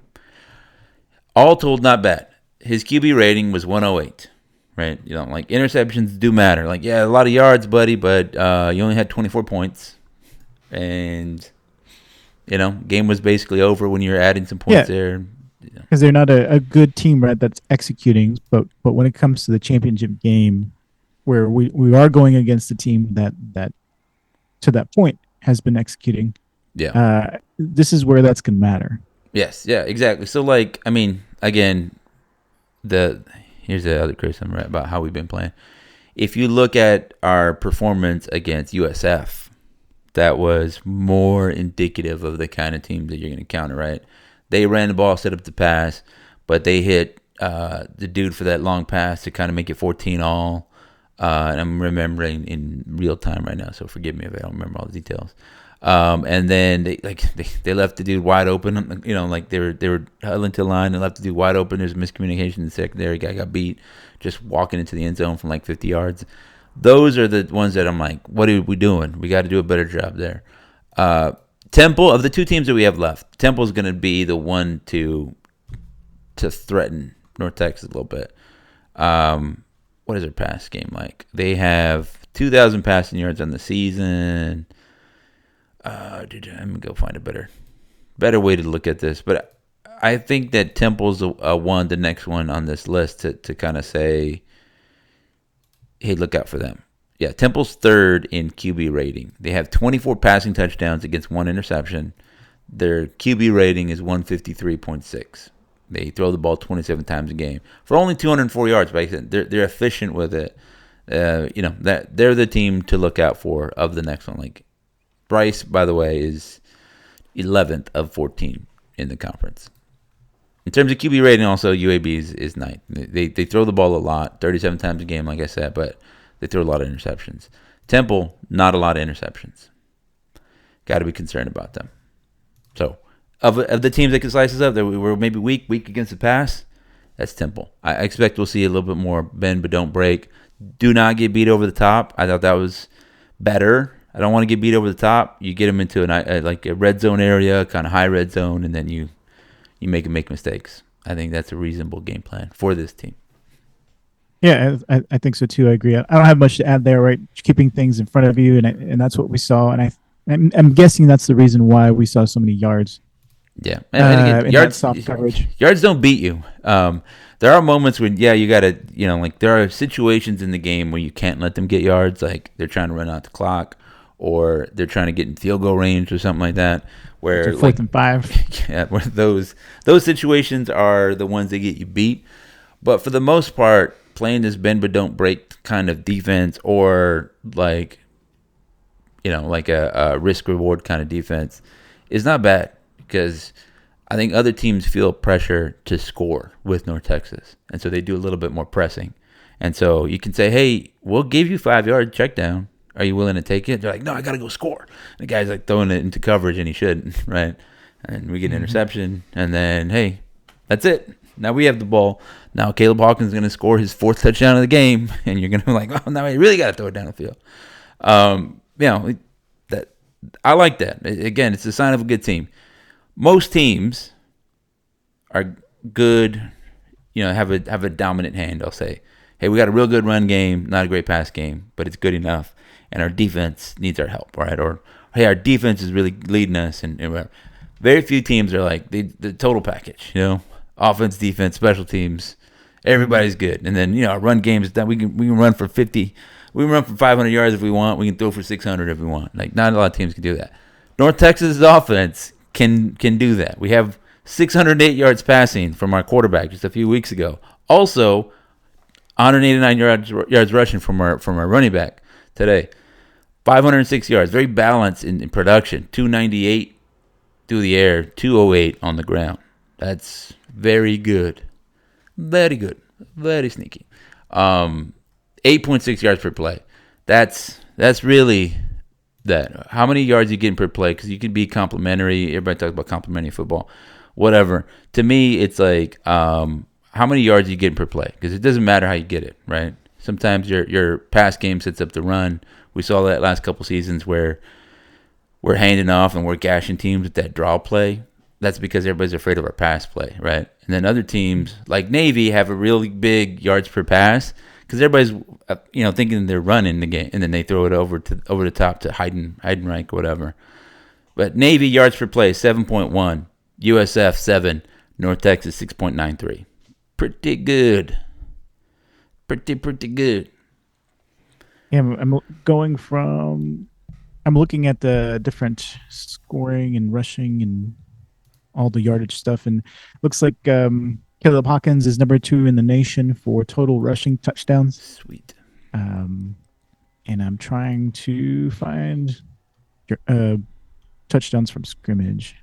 All told, not bad. His QB rating was 108. Right? Like interceptions do matter. Like, yeah, a lot of yards, buddy, but you only had 24 points, and game was basically over when you're adding some points there. Because they're not a good team, right? That's executing, but when it comes to the championship game, where we are going against a team that to that point has been executing, this is where that's gonna matter. Yes, yeah, exactly. So like, I mean, again, here's the other criticism about how we've been playing. If you look at our performance against USF, that was more indicative of the kind of team that you're going to counter, right? They ran the ball, set up the pass, but they hit the dude for that long pass to kind of make it 14-all. And I'm remembering in real time right now, so forgive me if I don't remember all the details. And then they left the dude wide open. Like they were huddling to the line and left the dude wide open. There's miscommunication in the secondary. Guy got beat just walking into the end zone from like 50 yards. Those are the ones that I'm like, what are we doing? We got to do a better job there. Temple, of the 2 teams that we have left, Temple's going to be the one to threaten North Texas a little bit. What is their pass game like? They have 2,000 passing yards on the season. I'm going to go find a better way to look at this. But I think that Temple's the next one on this list to kind of say, hey, look out for them. Yeah, Temple's 3rd in QB rating. They have 24 passing touchdowns against 1 interception. Their QB rating is 153.6. They throw the ball 27 times a game for only 204 yards. But they're efficient with it. That they're the team to look out for of the next one. Like Bryce, by the way, is 11th of 14 in the conference. In terms of QB rating, also UAB is 9th. They throw the ball a lot, 37 times a game, like I said, but they throw a lot of interceptions. Temple, not a lot of interceptions. Got to be concerned about them. So, of the teams that can slice us up, that we were maybe weak against the pass, That's Temple. I expect we'll see a little bit more bend but don't break. Do not get beat over the top. I thought that was better. I don't want to get beat over the top. You get them into like a red zone area, kind of high red zone, and then you make them make mistakes. I think that's a reasonable game plan for this team. Yeah, I think so too. I agree. I don't have much to add there, right? Keeping things in front of you, and that's what we saw. And I'm guessing that's the reason why we saw so many yards. Yeah, and again, yards soft coverage. Yards don't beat you. There are moments when you gotta, like there are situations in the game where you can't let them get yards, like they're trying to run out the clock, or they're trying to get in field goal range or something like that. Where fourth and 5. Yeah, where those situations are the ones that get you beat. But for the most part, playing this bend but don't break kind of defense, or like a risk reward kind of defense, is not bad, because I think other teams feel pressure to score with North Texas, and so they do a little bit more pressing. And so you can say, hey, we'll give you 5-yard check down. Are you willing to take it? They're like, no, I got to go score. And the guy's like throwing it into coverage, and he shouldn't, right? And we get an interception, and then, hey, that's it. Now we have the ball. Now Caleb Hawkins is going to score his 4th touchdown of the game, and you're going to be like, oh, now he really got to throw it down the field. That I like that. Again, it's a sign of a good team. Most teams are good, have a dominant hand. I'll say, hey, we got a real good run game, not a great pass game, but it's good enough, and our defense needs our help, right? Or, hey, our defense is really leading us, and whatever. Very few teams are like the total package, offense, defense, special teams. Everybody's good, and then our run game is done. We can run for 50. We can run for 500 yards if we want. We can throw for 600 if we want. Like, not a lot of teams can do that. North Texas' offense can do that. We have 608 yards passing from our quarterback just a few weeks ago. Also, 189 yards rushing from our running back today. 506 yards. Very balanced in production. 298 through the air, 208 on the ground. That's very good. Very good. Very sneaky. 8.6 yards per play. That's really that. How many yards you getting per play? Because you can be complimentary. Everybody talks about complimentary football. Whatever. To me, it's like how many yards you getting per play? Because it doesn't matter how you get it, right? Sometimes your pass game sets up the run. We saw that last couple seasons where we're handing off and we're gashing teams with that draw play. That's because everybody's afraid of our pass play, right? And then other teams like Navy have a really big yards per pass because everybody's thinking they're running the game, and then they throw it over the top to Heidenreich or whatever. But Navy yards per play 7.1, USF 7, North Texas 6.93. Pretty good. Pretty good. Yeah, I'm looking at the different scoring and rushing and all the yardage stuff, and looks like Caleb Hawkins is number 2 in the nation for total rushing touchdowns. Sweet. And I'm trying to find your touchdowns from scrimmage.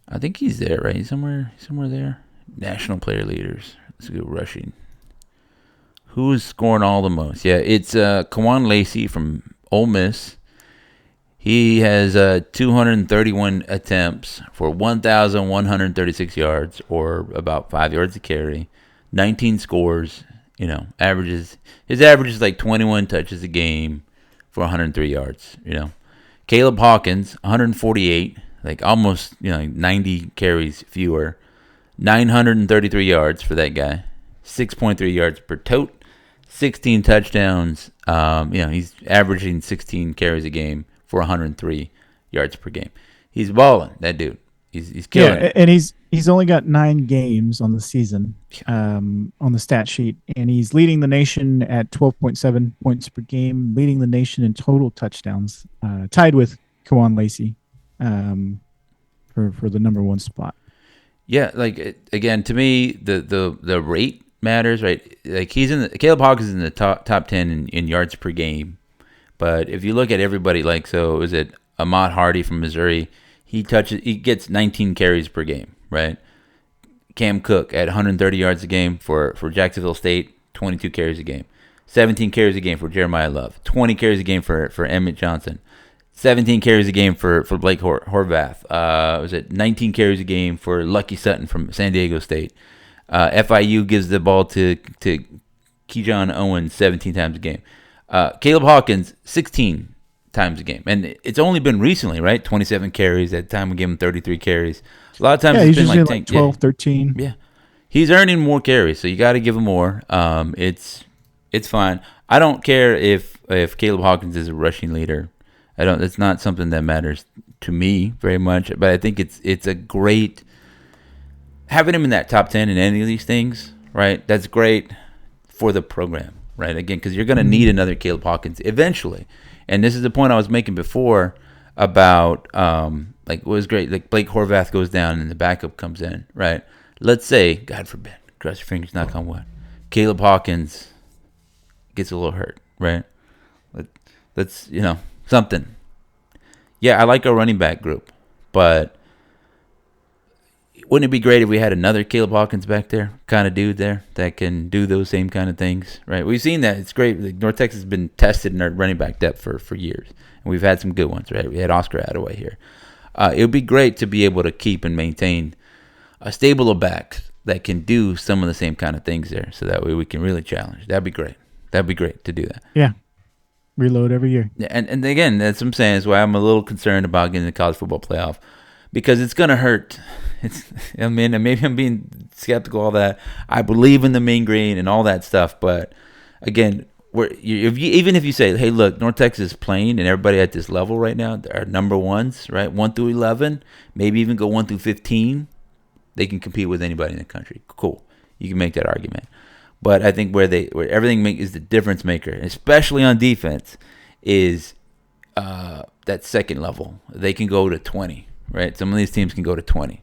I think he's there, right? He's somewhere there. National player leaders. Let's go rushing. Who's scoring all the most? Yeah, it's Kawan Lacey from Ole Miss. He has 231 attempts for 1,136 yards, or about 5 yards a carry. 19 scores. Averages. His average is like 21 touches a game for 103 yards. Caleb Hawkins, 148, like almost 90 carries fewer. 933 yards for that guy. 6.3 yards per tote. 16 touchdowns. He's averaging 16 carries a game for 103 yards per game. He's balling, that dude. He's killing it. And he's only got 9 games on the season on the stat sheet, and he's leading the nation at 12.7 points per game, leading the nation in total touchdowns, tied with Kawan Lacey for the number 1 spot. Yeah, like again, to me, the rate matters, right? Like Caleb Hawkins is in the top 10 in yards per game. But if you look at everybody, like, so is it Ahmad Hardy from Missouri? He gets 19 carries per game, right? Cam Cook at 130 yards a game for Jacksonville State, 22 carries a game. 17 carries a game for Jeremiah Love. 20 carries a game for Emmett Johnson. 17 carries a game for Blake Horvath. Was it 19 carries a game for Lucky Sutton from San Diego State? FIU gives the ball to Keyshawn Owens 17 times a game. Caleb Hawkins 16 times a game, and it's only been recently, right? 27 carries. At the time we gave him 33 carries. A lot of times it's been like 10, 12, 13. Yeah, he's earning more carries, so you got to give him more. It's fine. I don't care if Caleb Hawkins is a rushing leader. I don't. It's not something that matters to me very much. But I think it's a great having him in that top 10 in any of these things. Right, that's great for the program. Right, again, because you're going to need another Caleb Hawkins eventually. And this is the point I was making before about like what was great. Like Blake Horvath goes down and the backup comes in. Right. Let's say, God forbid, cross your fingers, knock on wood, Caleb Hawkins gets a little hurt. Right. Let's something. Yeah, I like our running back group, but wouldn't it be great if we had another Caleb Hawkins back there, kind of dude there that can do those same kind of things, right? We've seen that. It's great. Like North Texas has been tested in our running back depth for years, and we've had some good ones, right? We had Oscar Attaway here. It would be great to be able to keep and maintain a stable of backs that can do some of the same kind of things there, so that way we can really challenge. That'd be great. That'd be great to do that. Yeah. Reload every year. And again, that's what I'm saying is why I'm a little concerned about getting the college football playoff, because it's going to hurt. Maybe I'm being skeptical of all that. I believe in the mean green and all that stuff, but again, even if you say, hey, look, North Texas is playing and everybody at this level right now are number ones, right? 1 through 11, maybe even go 1 through 15. They can compete with anybody in the country. Cool. You can make that argument. But I think where everything is the difference maker, especially on defense, is that second level. They can go to 20, right? Some of these teams can go to 20.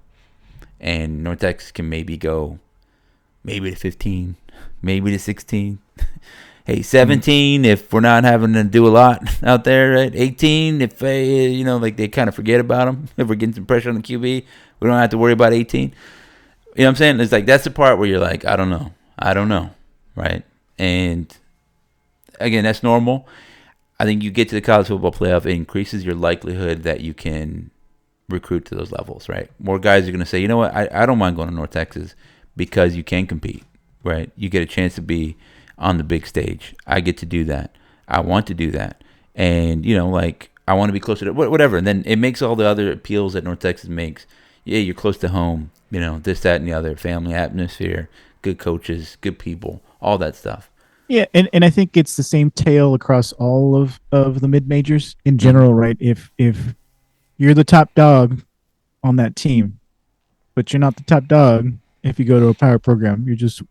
And North Texas can maybe go to 15, maybe to 16. Hey, 17 if we're not having to do a lot out there, right? 18 if like they kind of forget about them. If we're getting some pressure on the QB, we don't have to worry about 18. You know what I'm saying? It's like that's the part where you're like, I don't know, right? And again, that's normal. I think you get to the college football playoff, it increases your likelihood that you can recruit to those levels, right? More guys are going to say, you know what, I don't mind going to North Texas because you can compete, right? You get a chance to be on the big stage. I get to do that. I want to do that. And, like, I want to be closer to whatever. And then it makes all the other appeals that North Texas makes. Yeah, you're close to home, this, that, and the other, family atmosphere, good coaches, good people, all that stuff. Yeah, and I think it's the same tale across all of the mid-majors in general, right? If you're the top dog on that team, but you're not the top dog if you go to a power program. You're just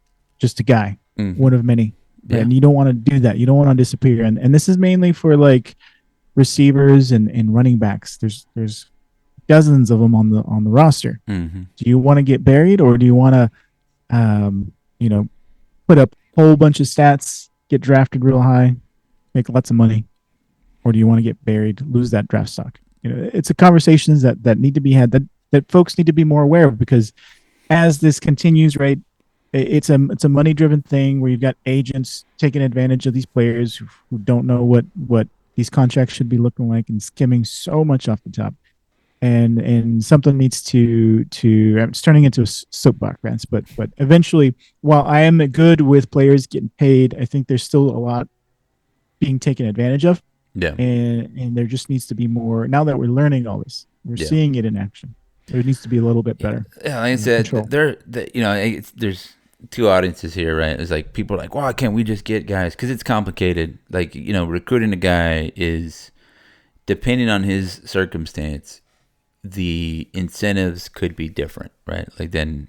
a guy, one of many. Yeah. And you don't want to do that. You don't want to disappear. And this is mainly for like receivers and running backs. There's dozens of them on the roster. Mm-hmm. Do you want to get buried, or do you want to put up a whole bunch of stats, get drafted real high, make lots of money, or do you want to get buried, lose that draft stock? It's a conversations that need to be had, that folks need to be more aware of, because as this continues, right, it's a money driven thing where you've got agents taking advantage of these players who don't know what these contracts should be looking like and skimming so much off the top. And something needs to it's turning into a soapbox rant, but eventually, while I am good with players getting paid, I think there's still a lot being taken advantage of. Yeah. And there just needs to be more. Now that we're learning all this, we're seeing it in action. There needs to be a little bit better. Yeah, like I said, there's two audiences here, right? It's like people are like, why can't we just get guys? Because it's complicated. Like, recruiting a guy is, depending on his circumstance, the incentives could be different, right? Like than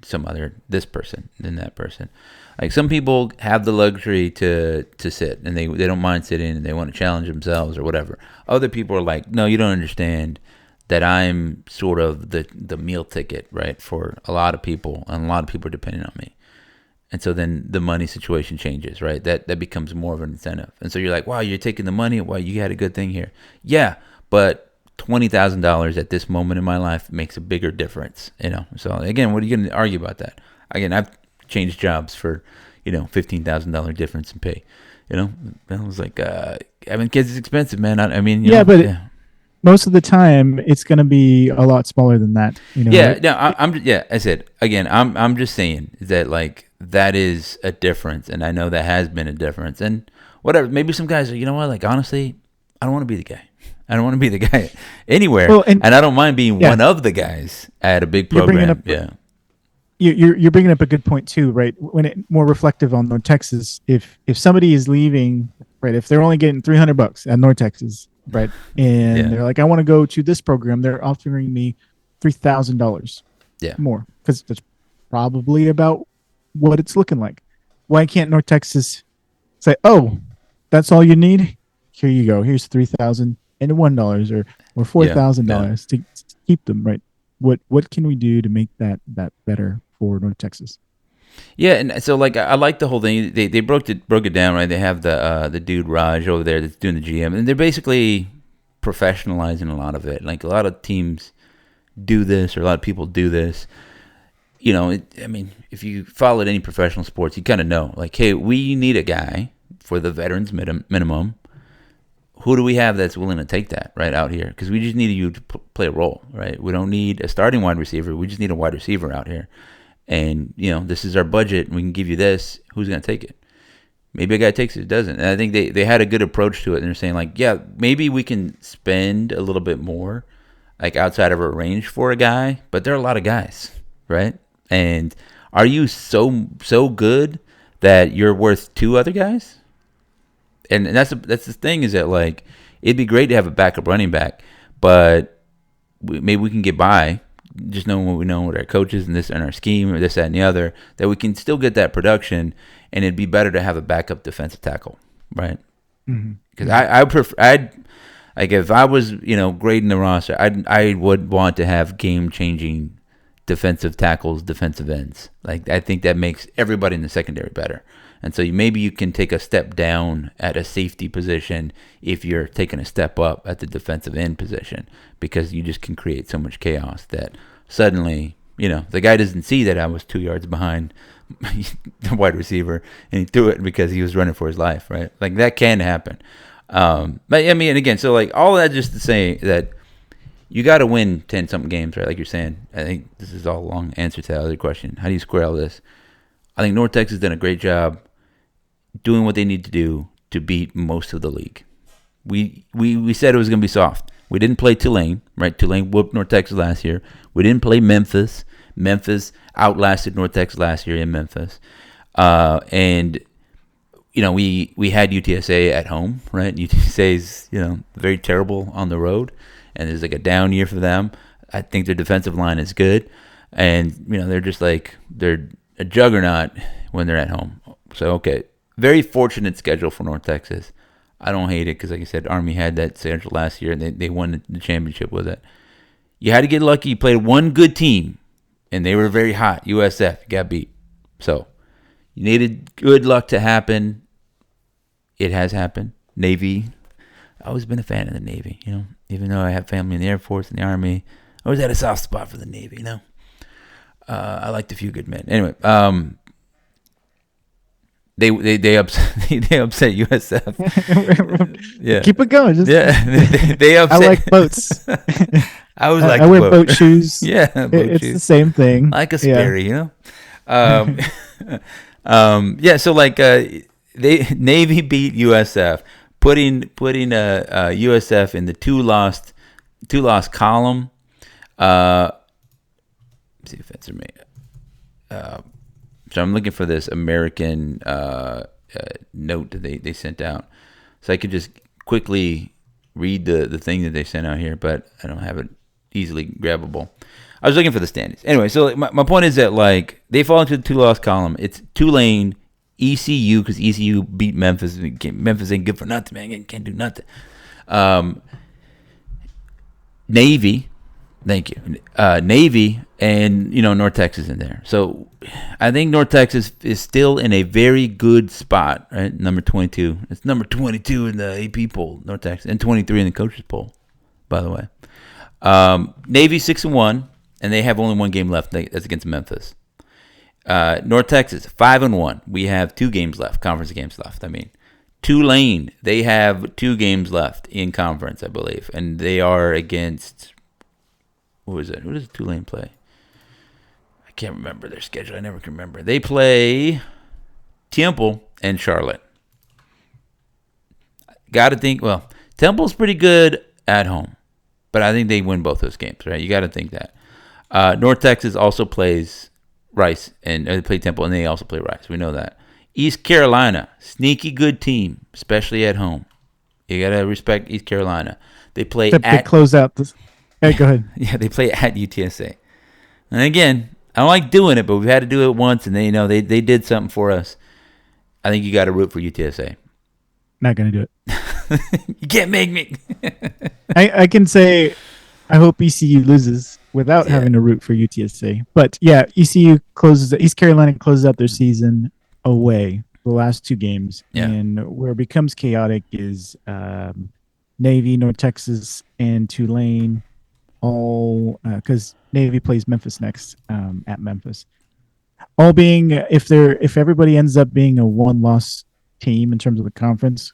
this person, than that person. Like some people have the luxury to sit and they don't mind sitting and they want to challenge themselves or whatever. Other people are like, no, you don't understand that I'm sort of the meal ticket, right, for a lot of people, and a lot of people are depending on me. And so then the money situation changes, right? That becomes more of an incentive. And so you're like, wow, you're taking the money. Wow, you had a good thing here. Yeah, but $20,000 at this moment in my life makes a bigger difference, So again, what are you going to argue about that? Again, I've changed jobs for, $15,000 difference in pay. I was like, having kids is expensive, man. most of the time it's going to be a lot smaller than that. Yeah, no, I said again, I'm just saying that like that is a difference, and I know that has been a difference, and whatever. Maybe some guys are, you know what, like honestly, I don't want to be the guy. I don't want to be the guy anywhere, Well, and and I don't mind being yeah, one of the guys at a big you're bringing up program. Yeah, you're bringing up a good point too, right? When it more reflective on North Texas, if somebody is leaving, right, if they're only getting $300 at North Texas, right, and yeah, they're like, I want to go to this program, they're offering me $3,000 yeah, more because that's probably about what it's looking like. Why can't North Texas say, oh, that's all you need? Here you go. Here's $3,001 or four yeah, yeah. thousand dollars to keep them, right? What can we do to make that better for North Texas? Yeah, and so like I like the whole thing. They broke it down, right. They have the dude Raj over there that's doing the GM, and they're basically professionalizing a lot of it. Like a lot of teams do this, or a lot of people do this. I mean, if you followed any professional sports, you kind of know, like, hey, we need a guy for the veterans minimum. Who do we have that's willing to take that right out here? Because we just need you to play a role, right? We don't need a starting wide receiver. We just need a wide receiver out here. And, this is our budget. And we can give you this. Who's going to take it? Maybe a guy takes it, doesn't. And I think they had a good approach to it. And they're saying, like, yeah, maybe we can spend a little bit more, like outside of our range for a guy. But there are a lot of guys, right? And are you so good that you're worth two other guys? And that's the thing, is that like it'd be great to have a backup running back, but maybe we can get by just knowing what we know with our coaches and this and our scheme or this, that, and the other, that we can still get that production, and it'd be better to have a backup defensive tackle, right? Because I prefer, like if I was grading the roster, I would want to have game changing defensive tackles, defensive ends. Like I think that makes everybody in the secondary better. And so maybe you can take a step down at a safety position if you're taking a step up at the defensive end position, because you just can create so much chaos that suddenly, the guy doesn't see that I was 2 yards behind the wide receiver and he threw it because he was running for his life, right? Like that can happen. But I mean, again, so like all that just to say that you got to win 10-something games, right? Like you're saying. I think this is all a long answer to the other question. How do you square all this? I think North Texas has done a great job doing what they need to do to beat most of the league. We said it was going to be soft. We didn't play Tulane, right? Tulane whooped North Texas last year. We didn't play Memphis. Memphis outlasted North Texas last year in Memphis. And we had UTSA at home, right? UTSA is very terrible on the road, and there's like a down year for them. I think their defensive line is good, and they're just like they're a juggernaut when they're at home. So okay, very fortunate schedule for North Texas. I don't hate it because, like I said, Army had that schedule last year, and they won the championship with it. You had to get lucky. You played one good team, and they were very hot. USF got beat. So you needed good luck to happen. It has happened. Navy. I've always been a fan of the Navy, even though I have family in the Air Force and the Army. I always had a soft spot for the Navy, I liked a few good men. Anyway, they upset USF. Yeah, Keep it going. They upset. I like boats. I was like, I wear boat shoes. Yeah, it's shoes. the same thing. Like a Sperry, Yeah. So like Navy beat USF, putting USF in the two lost column. Let's see if that's me. So I'm looking for this American note that they sent out, so I could just quickly read the thing that they sent out here, but I don't have it easily grabbable. I was looking for the standings. Anyway, so my point is that like they fall into the two loss column. It's Tulane, ECU, because ECU beat Memphis. Memphis ain't good for nothing, man. Can't do nothing. Navy, thank you. Navy and North Texas in there. So I think North Texas is still in a very good spot, right? Number 22. It's number 22 in the AP poll, North Texas, and 23 in the coaches poll, by the way. Navy 6-1, and they have only one game left. That's against Memphis. North Texas 5-1. We have 2 games left, conference games left. I mean, Tulane, they have 2 games left in conference, I believe, and they are against. What is it? Who does Tulane play? I can't remember their schedule. I never can remember. They play Temple and Charlotte. Got to think. Well, Temple's pretty good at home, but I think they win both those games, right? You got to think that. North Texas also plays Rice, and they play Temple, and they also play Rice. We know that. East Carolina, sneaky good team, especially at home. You got to respect East Carolina. They play They close out this. Hey, go ahead. Yeah, they play at UTSA. And again, I don't like doing it, but we've had to do it once, and they did something for us. I think you got to root for UTSA. Not going to do it. You can't make me. I can say I hope ECU loses without having to root for UTSA. But yeah, East Carolina closes out their season away the last 2 games. Yeah. And where it becomes chaotic is Navy, North Texas, and Tulane. All because Navy plays Memphis next at Memphis. All being if everybody ends up being a 1-loss team in terms of the conference,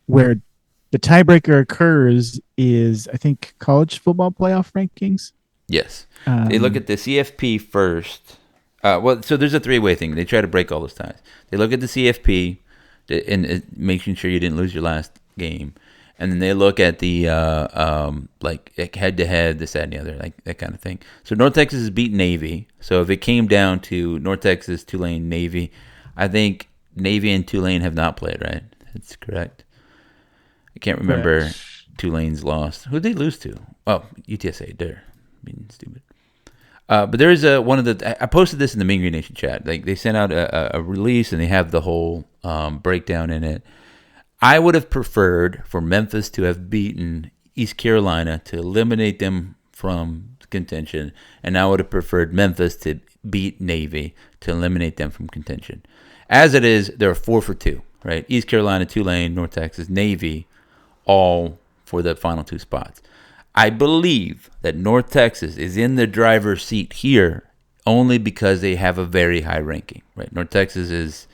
where the tiebreaker occurs is I think college football playoff rankings. Yes, they look at the CFP first. So there's a 3-way thing. They try to break all those ties. They look at the CFP and making sure you didn't lose your last game. And then they look at the like head-to-head, this, that, and the other, like that kind of thing. So North Texas has beaten Navy. So if it came down to North Texas, Tulane, Navy, I think Navy and Tulane have not played, right? That's correct. I can't remember Tulane's loss. Who did they lose to? Oh, UTSA. There, being stupid. But there is one of the. I posted this in the Mean Green Nation chat. Like they sent out a release and they have the whole breakdown in it. I would have preferred for Memphis to have beaten East Carolina to eliminate them from contention, and I would have preferred Memphis to beat Navy to eliminate them from contention. As it is, they're 4 for 2, right? East Carolina, Tulane, North Texas, Navy, all for the final 2 spots. I believe that North Texas is in the driver's seat here only because they have a very high ranking, right? North Texas is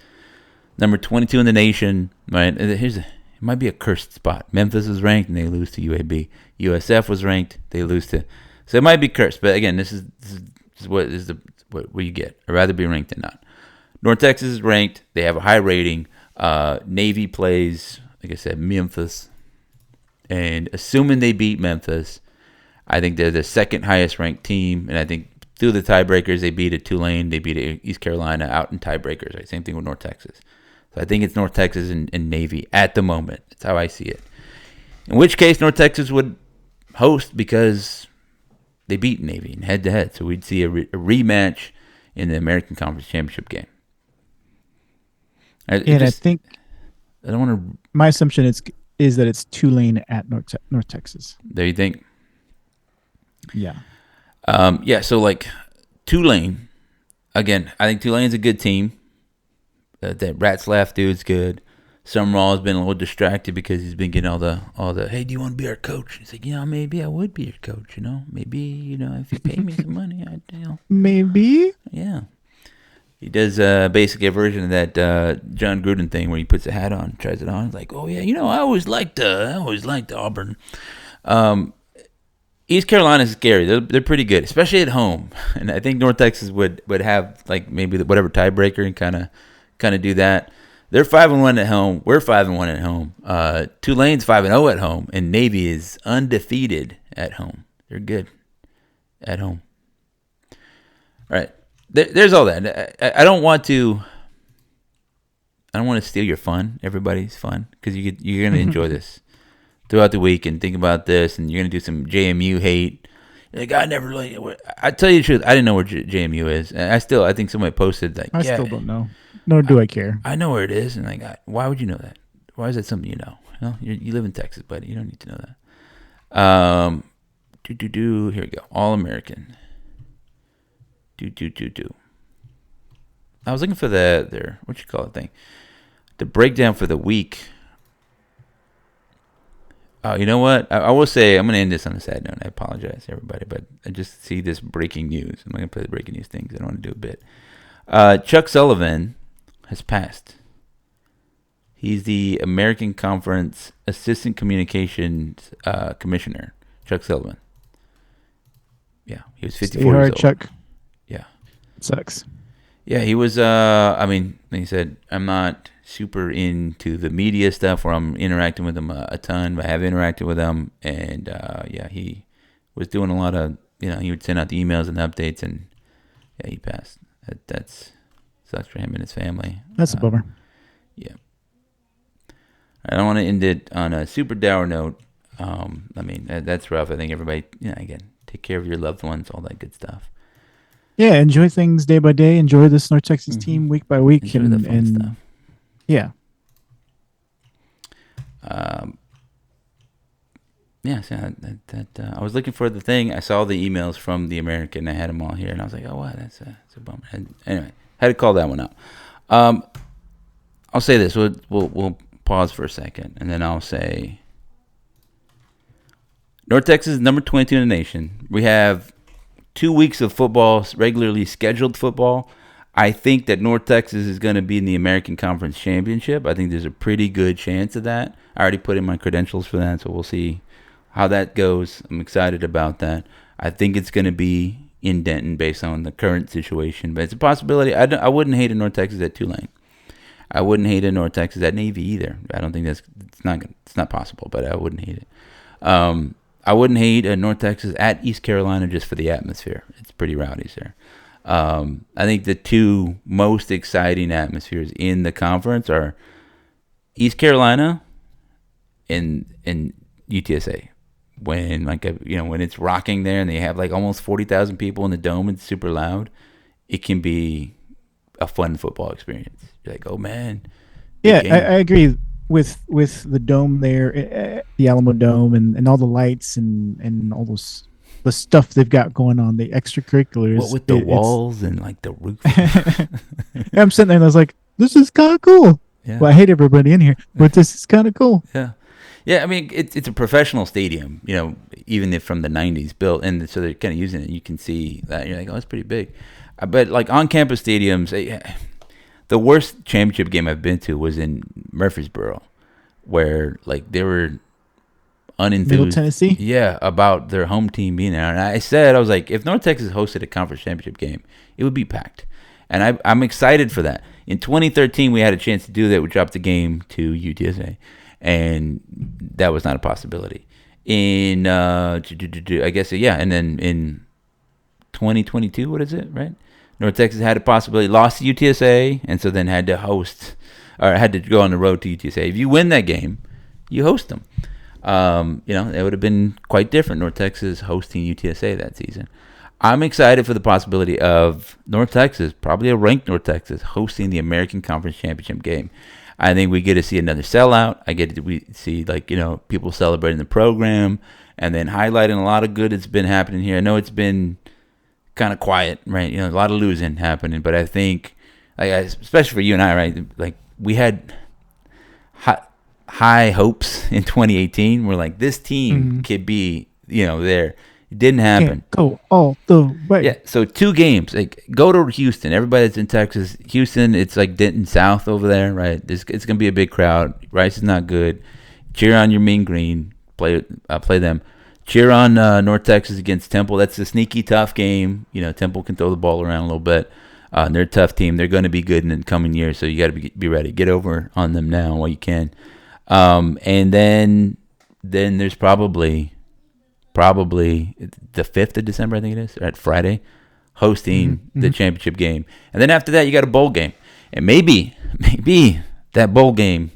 number 22 in the nation, right? It might be a cursed spot. Memphis was ranked, and they lose to UAB. USF was ranked, they lose to. So it might be cursed, but again, this is what you get. I'd rather be ranked than not. North Texas is ranked. They have a high rating. Navy plays, like I said, Memphis. And assuming they beat Memphis, I think they're the second highest ranked team. And I think through the tiebreakers, they beat Tulane, they beat East Carolina out in tiebreakers. Right? Same thing with North Texas. I think it's North Texas and Navy at the moment. That's how I see it. In which case, North Texas would host because they beat Navy in head-to-head. So we'd see a rematch in the American Conference Championship game. I think I don't want to. My assumption is that it's Tulane at North Texas. There you think? Yeah. So like Tulane, again, I think Tulane's a good team. That Ratzlaff dude's good. Summerall has been a little distracted because he's been getting all the hey, do you want to be our coach? He's like, maybe I would be your coach, Maybe, if you pay me some money, Maybe. Yeah. He does basically a version of that John Gruden thing where he puts a hat on, tries it on. He's like, oh yeah, I always liked Auburn. East Carolina's scary. They're pretty good, especially at home. And I think North Texas would have like maybe whatever tiebreaker and kind of do that. They're 5-1 at home. We're 5-1 at home. Tulane's 5-0 at home, and Navy is undefeated at home. They're good at home. All right, there's all that. I don't want to steal your fun, everybody's fun, because you're gonna enjoy this throughout the week and think about this, and you're gonna do some JMU hate. Like I never I tell you the truth, I didn't know where JMU is. And I think somebody posted like I still don't know. Nor do I care. I know where it is, and like, why would you know that? Why is that something you know? You live in Texas, buddy. You don't need to know that. Here we go. All American. I was looking for their what you call it thing, the breakdown for the week. Oh, you know what? I will say, I'm going to end this on a sad note. I apologize, everybody, but I just see this breaking news. I'm not going to play the breaking news thing because I don't want to do a bit. Chuck Sullivan has passed. He's the American Conference Assistant Communications Commissioner, Chuck Sullivan. Yeah, he was 54 Stay hard, years old. Chuck. Yeah. It sucks. Yeah, he was, I mean, like he said, I'm not super into the media stuff where I'm interacting with him a ton, but I have interacted with him. And, yeah, he was doing a lot of, he would send out the emails and the updates, and, yeah, he passed. That's sucks for him and his family. That's a bummer. Yeah. I don't want to end it on a super dour note. I mean, that's rough. I think everybody, again, take care of your loved ones, all that good stuff. Yeah, enjoy things day by day. Enjoy this North Texas team week by week. Enjoy the fun stuff. Yeah. Yeah, so I was looking for the thing. I saw the emails from the American. I had them all here, and I was like, oh, wow, that's a bummer. Anyway, had to call that one out. I'll say this. We'll pause for a second, and then I'll say North Texas is number 22 in the nation. We have 2 weeks of football, regularly scheduled football. I think that North Texas is going to be in the American Conference Championship. I think there's a pretty good chance of that. I already put in my credentials for that, so we'll see how that goes. I'm excited about that. I think it's going to be in Denton based on the current situation, but it's a possibility. I wouldn't hate a North Texas at Tulane. I wouldn't hate a North Texas at Navy either. I don't think it's not possible, but I wouldn't hate it. I wouldn't hate a North Texas at East Carolina just for the atmosphere. It's pretty rowdy there. I think the two most exciting atmospheres in the conference are East Carolina and UTSA. When when it's rocking there and they have like almost 40,000 people in the dome and it's super loud, it can be a fun football experience. You're like, oh man. Yeah, I agree with the dome there, the Alamo Dome, and all the lights and all the stuff they've got going on, the extracurriculars. What with the walls and like the roof. I'm sitting there and I was like, this is kind of cool. Yeah. Well, I hate everybody in here, but this is kind of cool. Yeah. Yeah, I mean, it's a professional stadium, even if from the 90s built, and so they're kind of using it. You can see that. You're like, oh, it's pretty big. But like on-campus stadiums, the worst championship game I've been to was in Murfreesboro, where like they were unenthused. Middle Tennessee? Yeah, about their home team being there. And I was like, if North Texas hosted a conference championship game, it would be packed. And I'm excited for that. In 2013, we had a chance to do that. We dropped the game to UTSA. And that was not a possibility. In I guess and then in 2022, what is it, right? North Texas had a possibility, lost to UTSA, and so then had to host or had to go on the road to UTSA. If you win that game, you host them. It would have been quite different. North Texas hosting UTSA that season. I'm excited for the possibility of North Texas, probably a ranked North Texas, hosting the American Conference Championship game. I think we get to see another sellout. We see people celebrating the program and then highlighting a lot of good that's been happening here. I know it's been kind of quiet, right? A lot of losing happening, but I think, especially for you and I, right? Like we had high hopes in 2018. We're like, this team could be, there. It didn't happen. Go all the way. Yeah, so 2 games. Like, go to Houston. Everybody that's in Texas. Houston, it's like Denton South over there, right? It's going to be a big crowd. Rice is not good. Cheer on your Mean Green. Play them. Cheer on North Texas against Temple. That's a sneaky, tough game. Temple can throw the ball around a little bit. They're a tough team. They're going to be good in the coming years, so you got to be ready. Get over on them now while you can. And then there's probably the 5th of December, I think it is, or at Friday, hosting the championship game. And then after that, you got a bowl game. And maybe that bowl game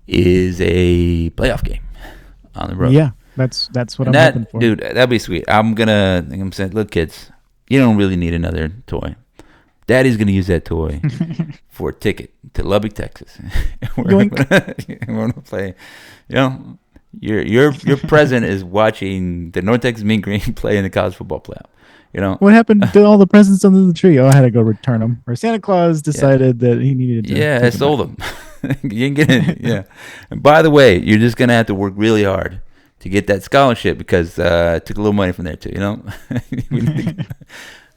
is a playoff game on the road. Yeah, that's what I'm hoping for. Dude, that'd be sweet. I'm saying, look, kids, you don't really need another toy. Daddy's going to use that toy for a ticket to Lubbock, Texas. We're going to play, Your present is watching the North Texas Mean Green play in the college football playoff. What happened to all the presents under the tree? Oh, I had to go return them. Or Santa Claus decided that he needed to. Yeah, I sold them. You can get it. Yeah. And by the way, you're just gonna have to work really hard to get that scholarship because I took a little money from there too.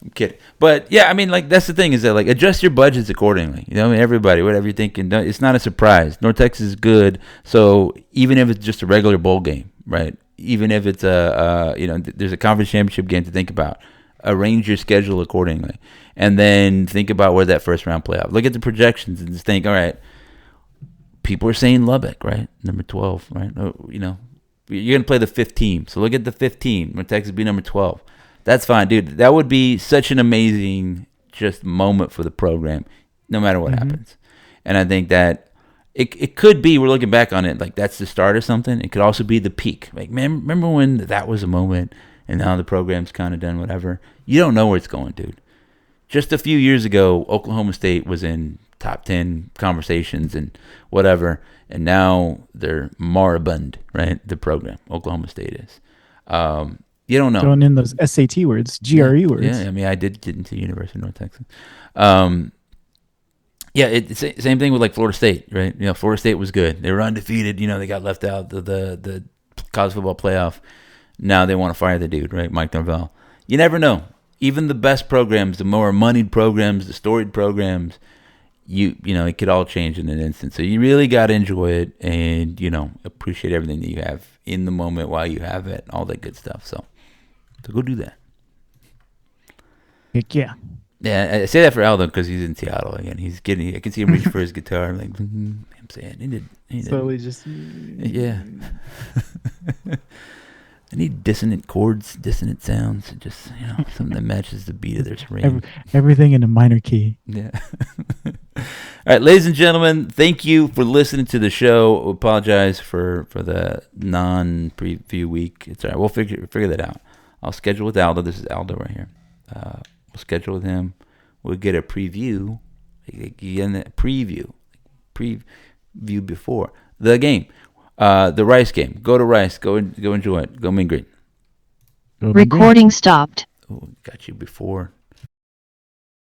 I'm kidding. But yeah, I mean, like that's the thing is that like adjust your budgets accordingly. You know, I mean, everybody, whatever you're thinking, it's not a surprise. North Texas is good, so even if it's just a regular bowl game, right? Even if it's there's a conference championship game to think about. Arrange your schedule accordingly, and then think about where that first round playoff. Look at the projections and just think, all right. People are saying Lubbock, right? Number 12, right? You know, you're going to play the fifth team. So look at the fifth team. When Texas be number 12. That's fine, dude. That would be such an amazing just moment for the program, no matter what happens. And I think that it could be, we're looking back on it, like that's the start of something. It could also be the peak. Like, man, remember when that was a moment and now the program's kind of done whatever? You don't know where it's going, dude. Just a few years ago, Oklahoma State was in top 10 conversations and whatever, and now they're moribund, right? The program, Oklahoma State is. You don't know. Throwing in those SAT words, GRE words. Yeah, I mean, I did get into University of North Texas. Yeah, it's same thing with like Florida State, right? You know, Florida State was good. They were undefeated. You know, they got left out the college football playoff. Now they want to fire the dude, right? Mike Norvell. You never know. Even the best programs, the more moneyed programs, the storied programs, you know, it could all change in an instant. So you really got to enjoy it and, you know, appreciate everything that you have in the moment while you have it, all that good stuff. So go do that. Heck yeah. Yeah, I say that for Aldo because he's in Seattle again. I can see him reach for his guitar. I'm like, I'm saying, he did. Slowly just. Yeah. I need dissonant chords, dissonant sounds, just, you know, something that matches the beat of their scream. Everything in a minor key. Yeah. All right, ladies and gentlemen, thank you for listening to the show. We apologize for the non-preview week. It's all right. We'll figure that out. I'll schedule with Aldo. This is Aldo right here. We'll schedule with him. We'll get a preview. Again, a preview before the game. The Rice game. Go to Rice. Go enjoy it. Go meet and greet. Recording stopped. Oh, got you before.